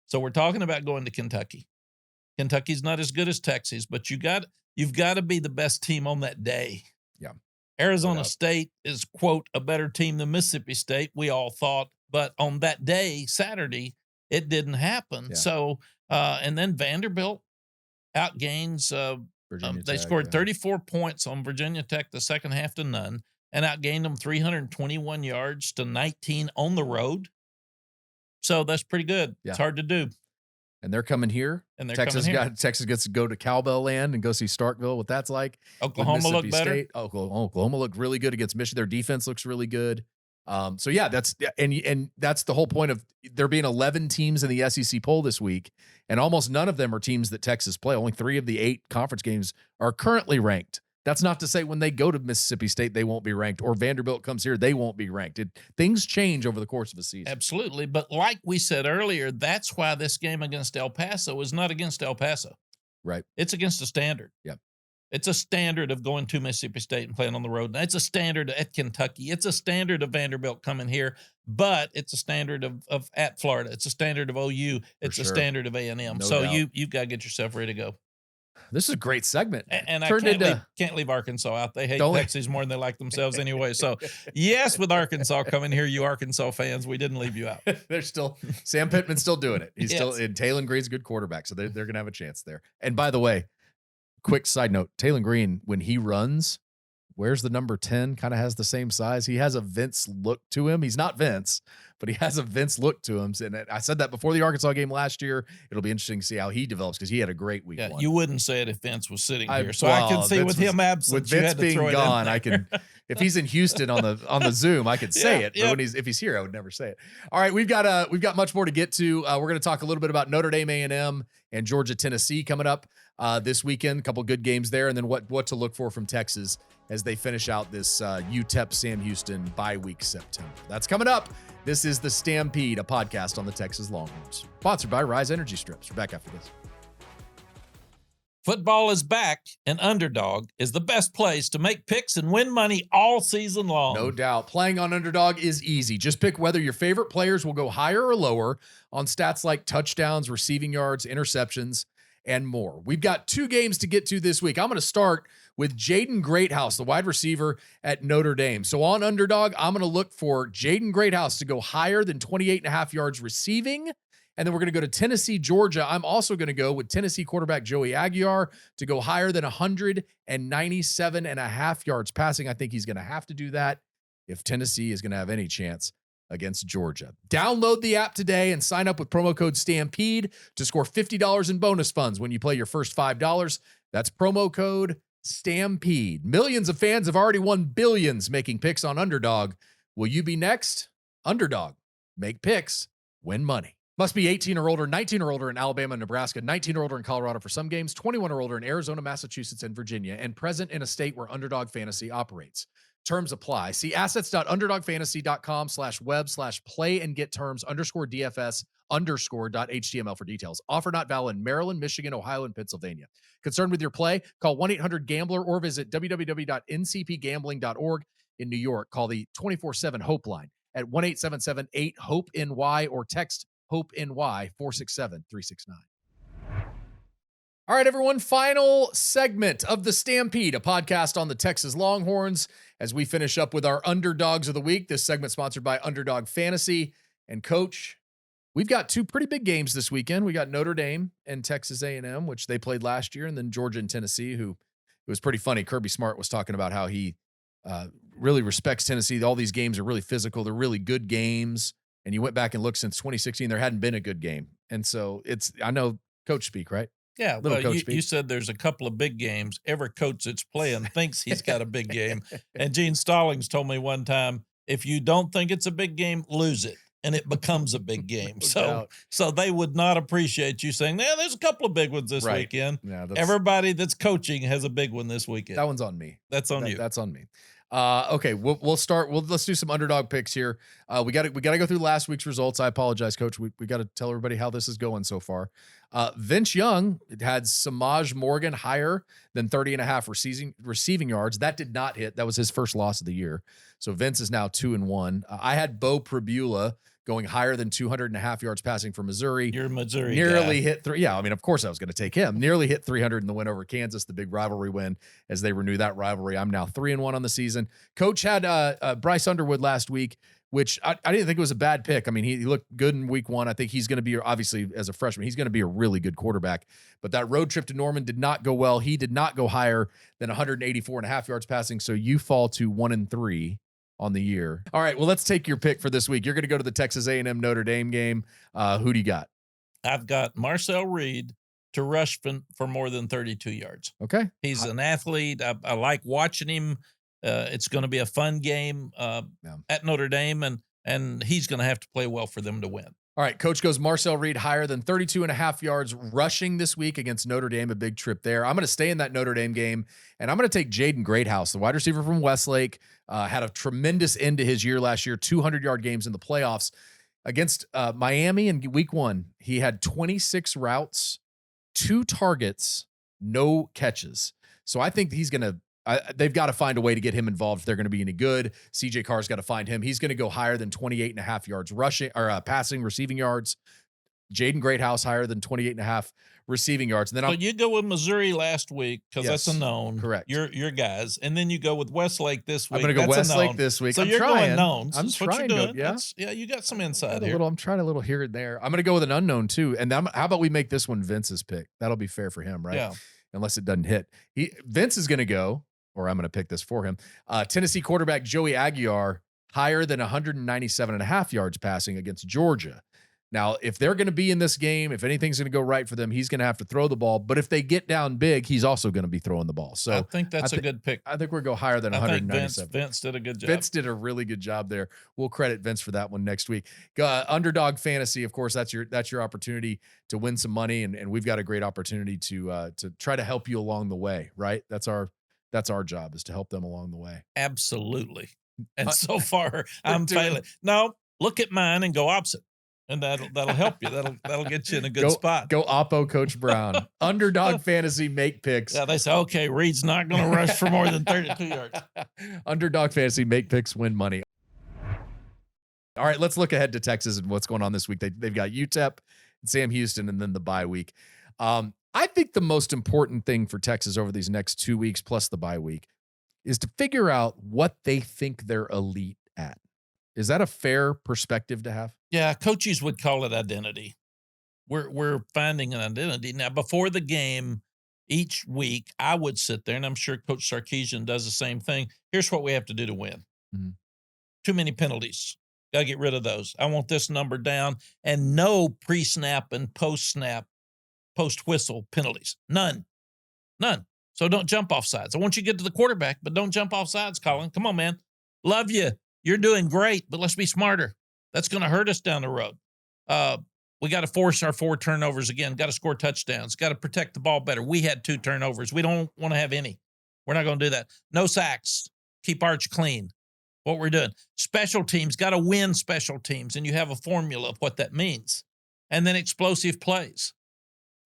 So we're talking about going to Kentucky. Kentucky's not as good as Texas, but you've got to be the best team on that day. Yeah. Arizona State is, quote, a better team than Mississippi State, we all thought. But on that day, Saturday, it didn't happen. Yeah. So, and then Vanderbilt outgains. They scored 34 points on Virginia Tech the second half to none, and outgained them 321 yards to 19 on the road. So that's pretty good. Yeah. It's hard to do. And they're coming here. And they're Texas coming here. Texas gets to go to Cowbell Land and go see Starkville, what that's like. Oklahoma looked better. State. Oklahoma looked really good against Michigan. Their defense looks really good. So yeah, that's the whole point of there being 11 teams in the SEC poll this week, and almost none of them are teams that Texas play. Only 3 of the 8 conference games are currently ranked. That's not to say when they go to Mississippi State, they won't be ranked, or Vanderbilt comes here, they won't be ranked. Things change over the course of a season. Absolutely. But like we said earlier, that's why this game against El Paso is not against El Paso. Right. It's against a standard. Yep. It's a standard of going to Mississippi State and playing on the road. And it's a standard at Kentucky. It's a standard of Vanderbilt coming here, but it's a standard of at Florida. It's a standard of OU. It's a standard of A&M. No so doubt. you've got to get yourself ready to go. This is a great segment. And I can't leave Arkansas out. They hate Texas more than they like themselves anyway. So, yes, with Arkansas coming here, you Arkansas fans, we didn't leave you out. They're still Sam Pittman's still doing it. He's Yes. still, and Taylon Green's a good quarterback, so they're going to have a chance there. And by the way, quick side note: Taylon Green, when he runs, wears the number 10, kind of has the same size. He has a Vince look to him. He's not Vince, but he has a Vince look to him. And I said that before the Arkansas game last year. It'll be interesting to see how he develops because he had a great week one. You wouldn't say it if Vince was sitting here. So I can see Vince with him absent, with Vince being gone, I can. If he's in Houston on the Zoom, I could say it. But if he's here, I would never say it. All right, we've got much more to get to. We're going to talk a little bit about Notre Dame A&M and Georgia Tennessee coming up this weekend. A couple good games there, and then what to look for from Texas as they finish out this UTEP Sam Houston bye week September. That's coming up. This is the Stampede, a podcast on the Texas Longhorns, sponsored by Riize Energy Strips. We're back after this. Football is back, and Underdog is the best place to make picks and win money all season long. No doubt. Playing on Underdog is easy. Just pick whether your favorite players will go higher or lower on stats like touchdowns, receiving yards, interceptions, and more. We've got 2 games to get to this week. I'm going to start with Jaden Greathouse, the wide receiver at Notre Dame. So on Underdog, I'm going to look for Jaden Greathouse to go higher than 28.5 yards receiving. And then we're going to go to Tennessee, Georgia. I'm also going to go with Tennessee quarterback Joey Aguiar to go higher than 197.5 yards passing. I think he's going to have to do that if Tennessee is going to have any chance against Georgia. Download the app today and sign up with promo code Stampede to score $50 in bonus funds when you play your first $5. That's promo code Stampede. Millions of fans have already won billions making picks on Underdog. Will you be next? Underdog. Make picks. Win money. Must be 18 or older, 19 or older in Alabama and Nebraska, 19 or older in Colorado for some games, 21 or older in Arizona, Massachusetts, and Virginia, and present in a state where Underdog Fantasy operates. Terms apply. See assets.underdogfantasy.com/web/play and get terms _DFS_.html for details. Offer not valid in Maryland, Michigan, Ohio, and Pennsylvania. Concerned with your play? Call 1-800-GAMBLER or visit www.ncpgambling.org in New York. Call the 24/7 Hope line at 1-877-8-HOPE-NY or text HOPE-NY 467-369. All right, everyone, final segment of the Stampede, a podcast on the Texas Longhorns as we finish up with our Underdogs of the Week. This segment sponsored by Underdog Fantasy. And Coach, we've got 2 pretty big games this weekend. We got Notre Dame and Texas A&M, which they played last year, and then Georgia and Tennessee, who it was pretty funny. Kirby Smart was talking about how he really respects Tennessee. All these games are really physical. They're really good games. And you went back and looked since 2016, there hadn't been a good game. And so I know coach speak, right? Yeah, well, you said there's a couple of big games. Every coach that's playing thinks he's got a big game. And Gene Stallings told me one time, if you don't think it's a big game, lose it. And it becomes a big game. So they would not appreciate you saying, yeah, there's a couple of big ones this weekend. Yeah, everybody that's coaching has a big one this weekend. That one's on me. That's on you. That's on me. Okay, we'll start. Let's do some Underdog picks here. We got to go through last week's results. I apologize, Coach. We got to tell everybody how this is going so far. Vince Young had Samaj Morgan higher than 30.5 receiving yards. That did not hit. That was his first loss of the year. So Vince is now 2-1. I had Bo Prabula going higher than 200.5 yards passing for Missouri. You're a Missouri nearly guy. hit 3. Yeah, I mean, of course I was going to take him. Nearly hit 300 in the win over Kansas, the big rivalry win as they renew that rivalry. I'm now 3-1 on the season. Coach had Bryce Underwood last week, which I didn't think it was a bad pick. I mean, he looked good in week 1. I think he's going to be, obviously, as a freshman, he's going to be a really good quarterback. But that road trip to Norman did not go well. He did not go higher than 184.5 yards passing. So you fall to 1-3 on the year. All right, well, let's take your pick for this week. You're going to go to the Texas A&M Notre Dame game. Who do you got? I've got Marcel Reed to rush for more than 32 yards. Okay. He's an athlete. I like watching him. It's going to be a fun game at Notre Dame, and he's going to have to play well for them to win. All right, Coach goes Marcel Reed higher than 32.5 yards rushing this week against Notre Dame, a big trip there. I'm going to stay in that Notre Dame game, and I'm going to take Jaden Greathouse, the wide receiver from Westlake, had a tremendous end to his year last year, 200-yard games in the playoffs. Against Miami in week 1, he had 26 routes, 2 targets, no catches. So I think he's going to they've got to find a way to get him involved if they're going to be any good. CJ Carr's got to find him. He's going to go higher than 28.5 yards rushing or passing, receiving yards. Jaden Greathouse higher than 28.5 receiving yards. And then you go with Missouri last week because that's a known. Correct. Your guys, and then you go with Westlake this week. I'm going to go Westlake this week. So I'm you're trying. going knowns. I'm trying to. Yeah, you got some insight here. I'm trying a little here and there. I'm going to go with an unknown too. And how about we make this one Vince's pick? That'll be fair for him, right? Yeah. Unless it doesn't hit. Vince is going to go or I'm going to pick this for him. Tennessee quarterback Joey Aguiar higher than 197.5 yards passing against Georgia. Now, if they're going to be in this game, if anything's going to go right for them, he's going to have to throw the ball. But if they get down big, he's also going to be throwing the ball. So I think that's a good pick. I think we're going to go higher than I think 197. Vince did a good job. Vince did a really good job there. We'll credit Vince for that one next week. Underdog Fantasy, of course, that's your opportunity to win some money, and we've got a great opportunity to try to help you along the way. Right? That's our job, is to help them along the way. Absolutely. And so far, I'm failing. No, look at mine and go opposite. And that'll help you. That'll get you in a good spot. Go Oppo Coach Brown. Underdog Fantasy make picks. Yeah, they say, okay, Reed's not going to rush for more than 32 yards. Underdog Fantasy make picks, win money. All right, let's look ahead to Texas and what's going on this week. They've got UTEP, Sam Houston, and then the bye week. I think the most important thing for Texas over these next 2 weeks plus the bye week is to figure out what they think they're elite at. Is that a fair perspective to have? Yeah, coaches would call it identity. We're finding an identity. Now, before the game, each week, I would sit there, and I'm sure Coach Sarkisian does the same thing. Here's what we have to do to win. Mm-hmm. Too many penalties. Got to get rid of those. I want this number down, and no pre-snap and post-snap, post-whistle penalties. None. So don't jump off sides. I want you to get to the quarterback, but don't jump off sides, Colin. Come on, man. Love you. You're doing great, but let's be smarter. That's going to hurt us down the road. We got to force our 4 turnovers again. Got to score touchdowns. Got to protect the ball better. We had 2 turnovers. We don't want to have any. We're not going to do that. No sacks. Keep Arch clean. What we're doing. Special teams. Got to win special teams, and you have a formula of what that means. And then explosive plays.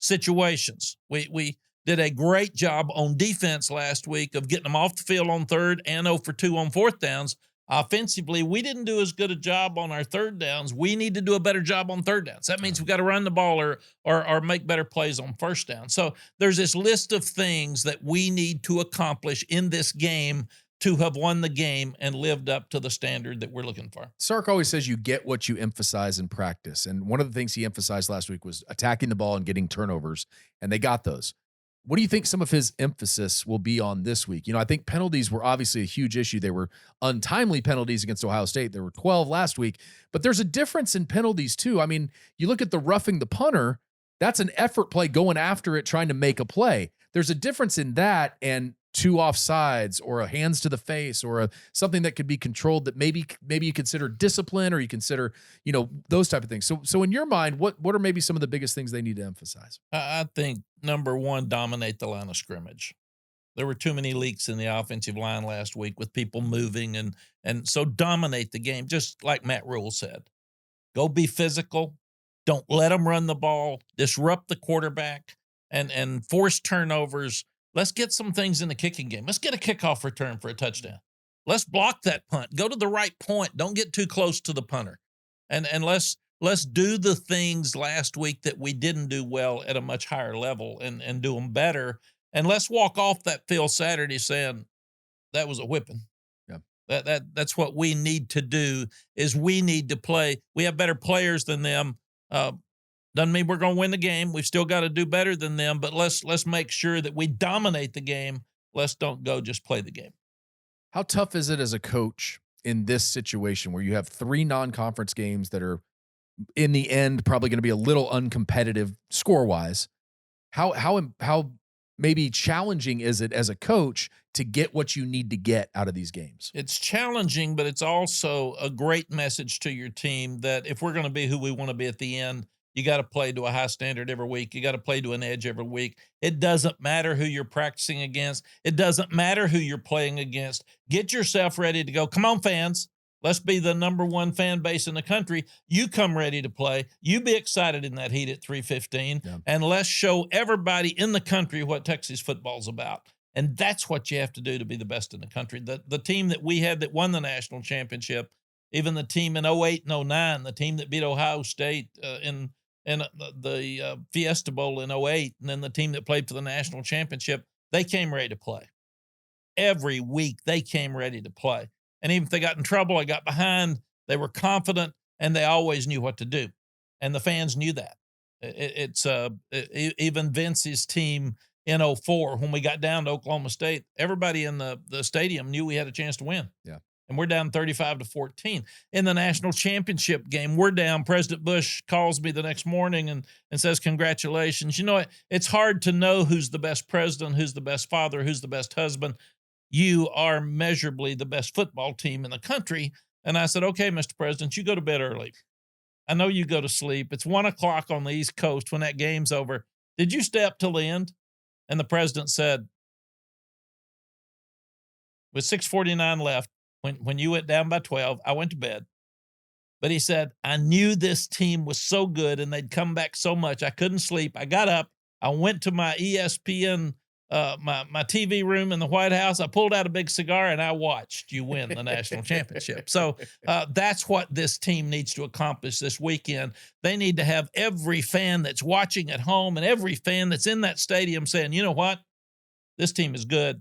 Situations. We did a great job on defense last week of getting them off the field on 3rd and 0 for 2 on 4th downs. Offensively, we didn't do as good a job on our 3rd downs. We need to do a better job on 3rd downs. That means we've got to run the ball or make better plays on 1st down. So there's this list of things that we need to accomplish in this game to have won the game and lived up to the standard that we're looking for. Sark always says you get what you emphasize in practice. And one of the things he emphasized last week was attacking the ball and getting turnovers, and they got those. What do you think some of his emphasis will be on this week? You know, I think penalties were obviously a huge issue. They were untimely penalties against Ohio State. There were 12 last week, but there's a difference in penalties too. I mean, you look at the roughing the punter, that's an effort play going after it, trying to make a play. There's a difference in that and 2 offsides or a hands to the face or something that could be controlled that maybe you consider discipline or you consider, you know, those type of things. So in your mind, what are maybe some of the biggest things they need to emphasize? I think number 1, dominate the line of scrimmage. There were too many leaks in the offensive line last week with people moving and so dominate the game, just like Matt Rule said. Go be physical. Don't let them run the ball. Disrupt the quarterback and force turnovers. Let's get some things in the kicking game. Let's get a kickoff return for a touchdown. Let's block that punt. Go to the right point. Don't get too close to the punter. And let's do the things last week that we didn't do well at a much higher level and do them better. And let's walk off that field Saturday saying that was a whipping. Yeah. That's what we need to do is we need to play. We have better players than them. Doesn't mean we're going to win the game. We've still got to do better than them, but let's make sure that we dominate the game. Let's don't go just play the game. How tough is it as a coach in this situation where you have 3 non-conference games that are in the end probably going to be a little uncompetitive score-wise? How maybe challenging is it as a coach to get what you need to get out of these games? It's challenging, but it's also a great message to your team that if we're going to be who we want to be at the end, you got to play to a high standard every week. You got to play to an edge every week. It doesn't matter who you're practicing against. It doesn't matter who you're playing against. Get yourself ready to go. Come on, fans. Let's be the number 1 fan base in the country. You come ready to play. You be excited in that heat at 3:15. Yeah. And let's show everybody in the country what Texas football's about. And that's what you have to do to be the best in the country. The team that we had that won the national championship, even the team in 08 and 09, the team that beat Ohio State in the Fiesta Bowl in 08, and then the team that played for the national championship, they came ready to play. Every week, they came ready to play. And even if they got in trouble, I got behind, they were confident, and they always knew what to do. And the fans knew that. Even Vince's team in 04 when we got down to Oklahoma State. Everybody in the stadium knew we had a chance to win. Yeah. And we're down 35-14. In the national championship game, we're down. President Bush calls me the next morning and says, congratulations. You know, it's hard to know who's the best president, who's the best father, who's the best husband. You are measurably the best football team in the country. And I said, okay, Mr. President, you go to bed early. I know you go to sleep. It's 1 o'clock on the East Coast when that game's over. Did you stay up till the end? And the president said, with 6:49 left, when you went down by 12, I went to bed. But he said, I knew this team was so good and they'd come back so much. I couldn't sleep. I got up. I went to my ESPN, my TV room in the White House. I pulled out a big cigar and I watched you win the national championship. So that's what this team needs to accomplish this weekend. They need to have every fan that's watching at home and every fan that's in that stadium saying, you know what? This team is good.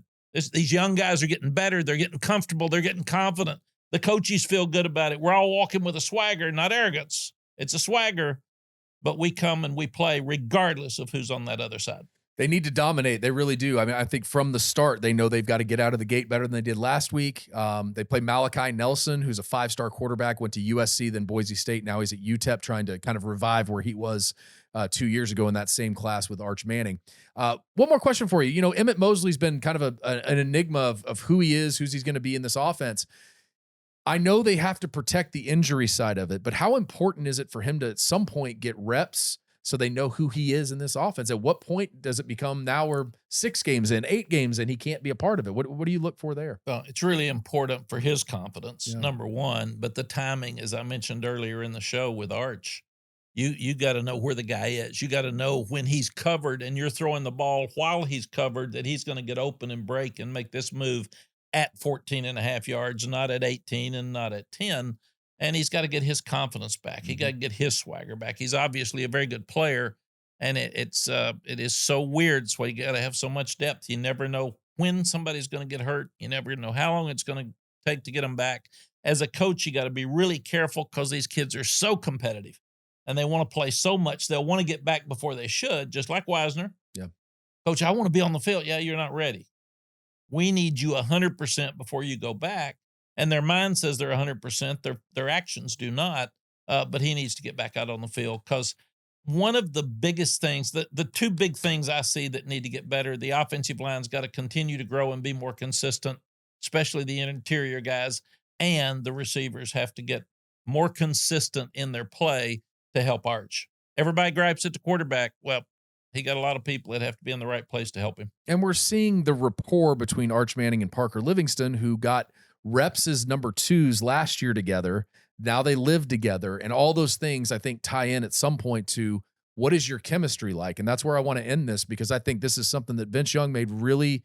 These young guys are getting better. They're getting comfortable. They're getting confident. The coaches feel good about it. We're all walking with a swagger, not arrogance. It's a swagger, but we come and we play regardless of who's on that other side. They need to dominate. They really do. I mean, I think from the start, they know they've got to get out of the gate better than they did last week. They play Malachi Nelson, who's a 5-star quarterback, went to USC, then Boise State. Now he's at UTEP trying to kind of revive where he was 2 years ago in that same class with Arch Manning. One more question for you. You know, Emmett Mosley's been kind of an enigma of who he is, who's he's going to be in this offense. I know they have to protect the injury side of it, but how important is it for him to at some point get reps so they know who he is in this offense? At what point does it become now we're 6 games in, 8 games in, he can't be a part of it? What do you look for there? Well, it's really important for his confidence, Yeah. number one, but the timing, as I mentioned earlier in the show with Arch, you got to know where the guy is. You got to know when he's covered and you're throwing the ball while he's covered that he's going to get open and break and make this move at 14.5 yards, not at 18 and not at 10. And he's got to get his confidence back. He got to get his swagger back. He's obviously a very good player, and it is so weird. That's why you got to have so much depth. You never know when somebody's going to get hurt. You never know how long it's going to take to get them back. As a coach, you got to be really careful because these kids are so competitive, and they want to play so much. They'll want to get back before they should, just like Wisner. Yeah. Coach, I want to be on the field. Yeah, you're not ready. We need you 100% before you go back. And their mind says they're 100%. Their actions do not. But he needs to get back out on the field because one of the biggest things, the 2 big things I see that need to get better, the offensive line's got to continue to grow and be more consistent, especially the interior guys, and the receivers have to get more consistent in their play to help Arch. Everybody gripes at the quarterback. Well, he got a lot of people that have to be in the right place to help him. And we're seeing the rapport between Arch Manning and Parker Livingston, who got reps as number 2s last year together. Now they live together, and all those things I think tie in at some point to what is your chemistry like? And that's where I want to end this, because I think this is something that Vince Young made really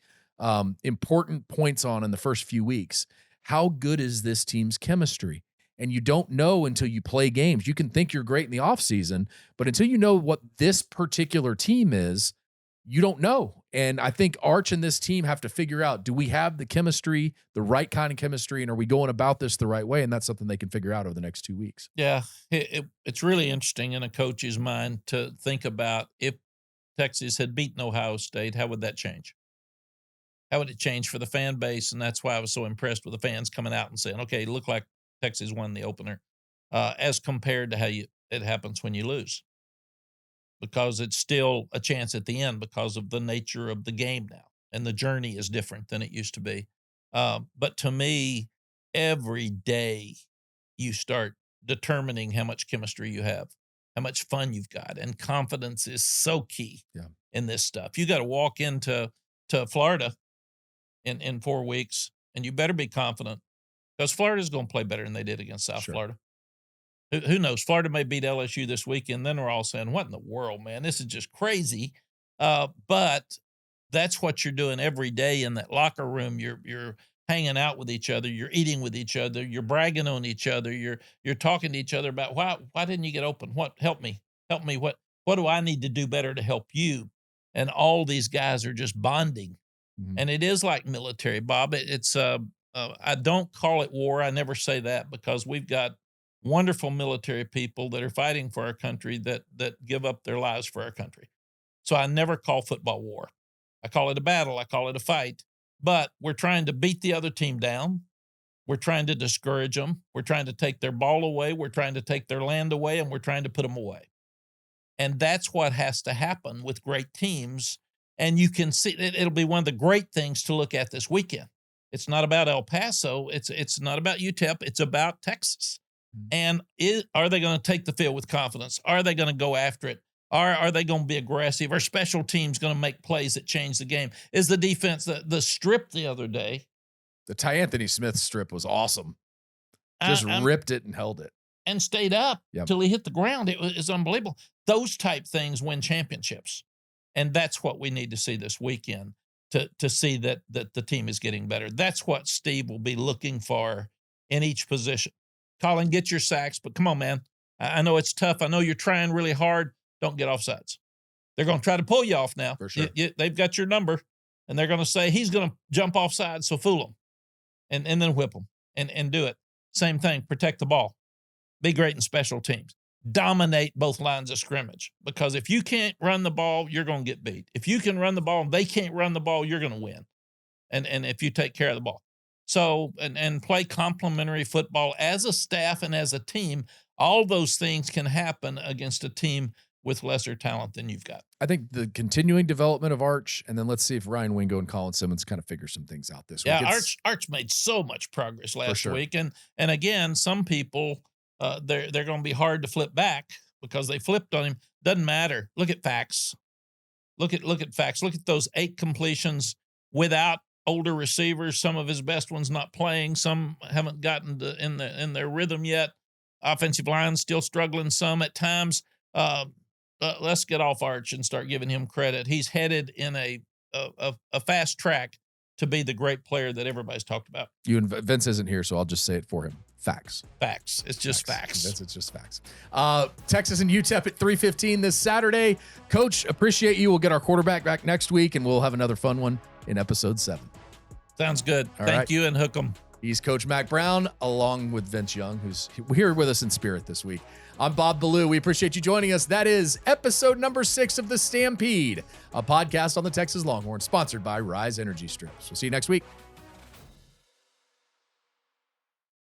important points on in the first few weeks. How good is this team's chemistry? And you don't know until you play games. You can think you're great in the offseason, but until you know what this particular team is, you don't know. And I think Arch and this team have to figure out, do we have the chemistry, the right kind of chemistry, and are we going about this the right way? And that's something they can figure out over the next 2 weeks. Yeah, it's really interesting in a coach's mind to think about if Texas had beaten Ohio State, how would that change? How would it change for the fan base? And that's why I was so impressed with the fans coming out and saying, okay, it looked like Texas won the opener, as compared to how it happens when you lose. Because it's still a chance at the end because of the nature of the game now. And the journey is different than it used to be. But to me, every day you start determining how much chemistry you have, how much fun you've got. And confidence is so key in this stuff. You got to walk into Florida in 4 weeks, and you better be confident because Florida's going to play better than they did against South Florida. Who knows? Florida may beat LSU this weekend. Then we're all saying, what in the world, man? This is just crazy. But that's what you're doing every day in that locker room. You're hanging out with each other. You're eating with each other. You're bragging on each other. You're talking to each other about why didn't you get open? What help me? What do I need to do better to help you? And all these guys are just bonding. Mm-hmm. And it is like military, Bob. It's I don't call it war. I never say that because we've got wonderful military people that are fighting for our country that give up their lives for our country. So I never call football war. I call it a battle. I call it a fight. But we're trying to beat the other team down. We're trying to discourage them. We're trying to take their ball away. We're trying to take their land away, and we're trying to put them away. And that's what has to happen with great teams. And you can see it'll be one of the great things to look at this weekend. It's not about El Paso. It's not about UTEP. It's about Texas. And are they going to take the field with confidence? Are they going to go after it? Are they going to be aggressive? Are special teams going to make plays that change the game? Is the defense, the strip the other day? The Ty Anthony Smith strip was awesome. Just ripped it and held it. And stayed up Yep. till he hit the ground. It was unbelievable. Those type things win championships. And that's what we need to see this weekend to see that the team is getting better. That's what Steve will be looking for in each position. Colin, get your sacks, but come on, man. I know it's tough. I know you're trying really hard. Don't get offsides. They're going to try to pull you off now. For sure. They've got your number, and they're going to say he's going to jump offside, so fool him, and then whip them and do it. Same thing, protect the ball. Be great in special teams. Dominate both lines of scrimmage, because if you can't run the ball, you're going to get beat. If you can run the ball and they can't run the ball, you're going to win. And if you take care of the ball. So, and play complementary football as a staff and as a team, all those things can happen against a team with lesser talent than you've got. I think the continuing development of Arch, and then let's see if Ryan Wingo and Colin Simmons kind of figure some things out this week. Yeah, Arch made so much progress last week. And again, some people, they're going to be hard to flip back because they flipped on him. Doesn't matter. Look at facts. Look at facts. Look at those 8 completions without older receivers. Some of his best ones not playing. Some haven't gotten in their rhythm yet. Offensive line still struggling some at times. Let's get off Arch and start giving him credit. He's headed in a fast track to be the great player that everybody's talked about. Vince isn't here, so I'll just say it for him. Facts. Facts. It's just facts. Vince, it's just facts. Texas and UTEP at 3:15 this Saturday. Coach, appreciate you. We'll get our quarterback back next week, and we'll have another fun one in episode 7. Sounds good. All Thank right. you, and hook 'em. He's Coach Mack Brown, along with Vince Young, who's here with us in spirit this week. I'm Bob Ballou. We appreciate you joining us. That is episode number 6 of The Stampede, a podcast on the Texas Longhorns, sponsored by Riize Energy Strips. We'll see you next week.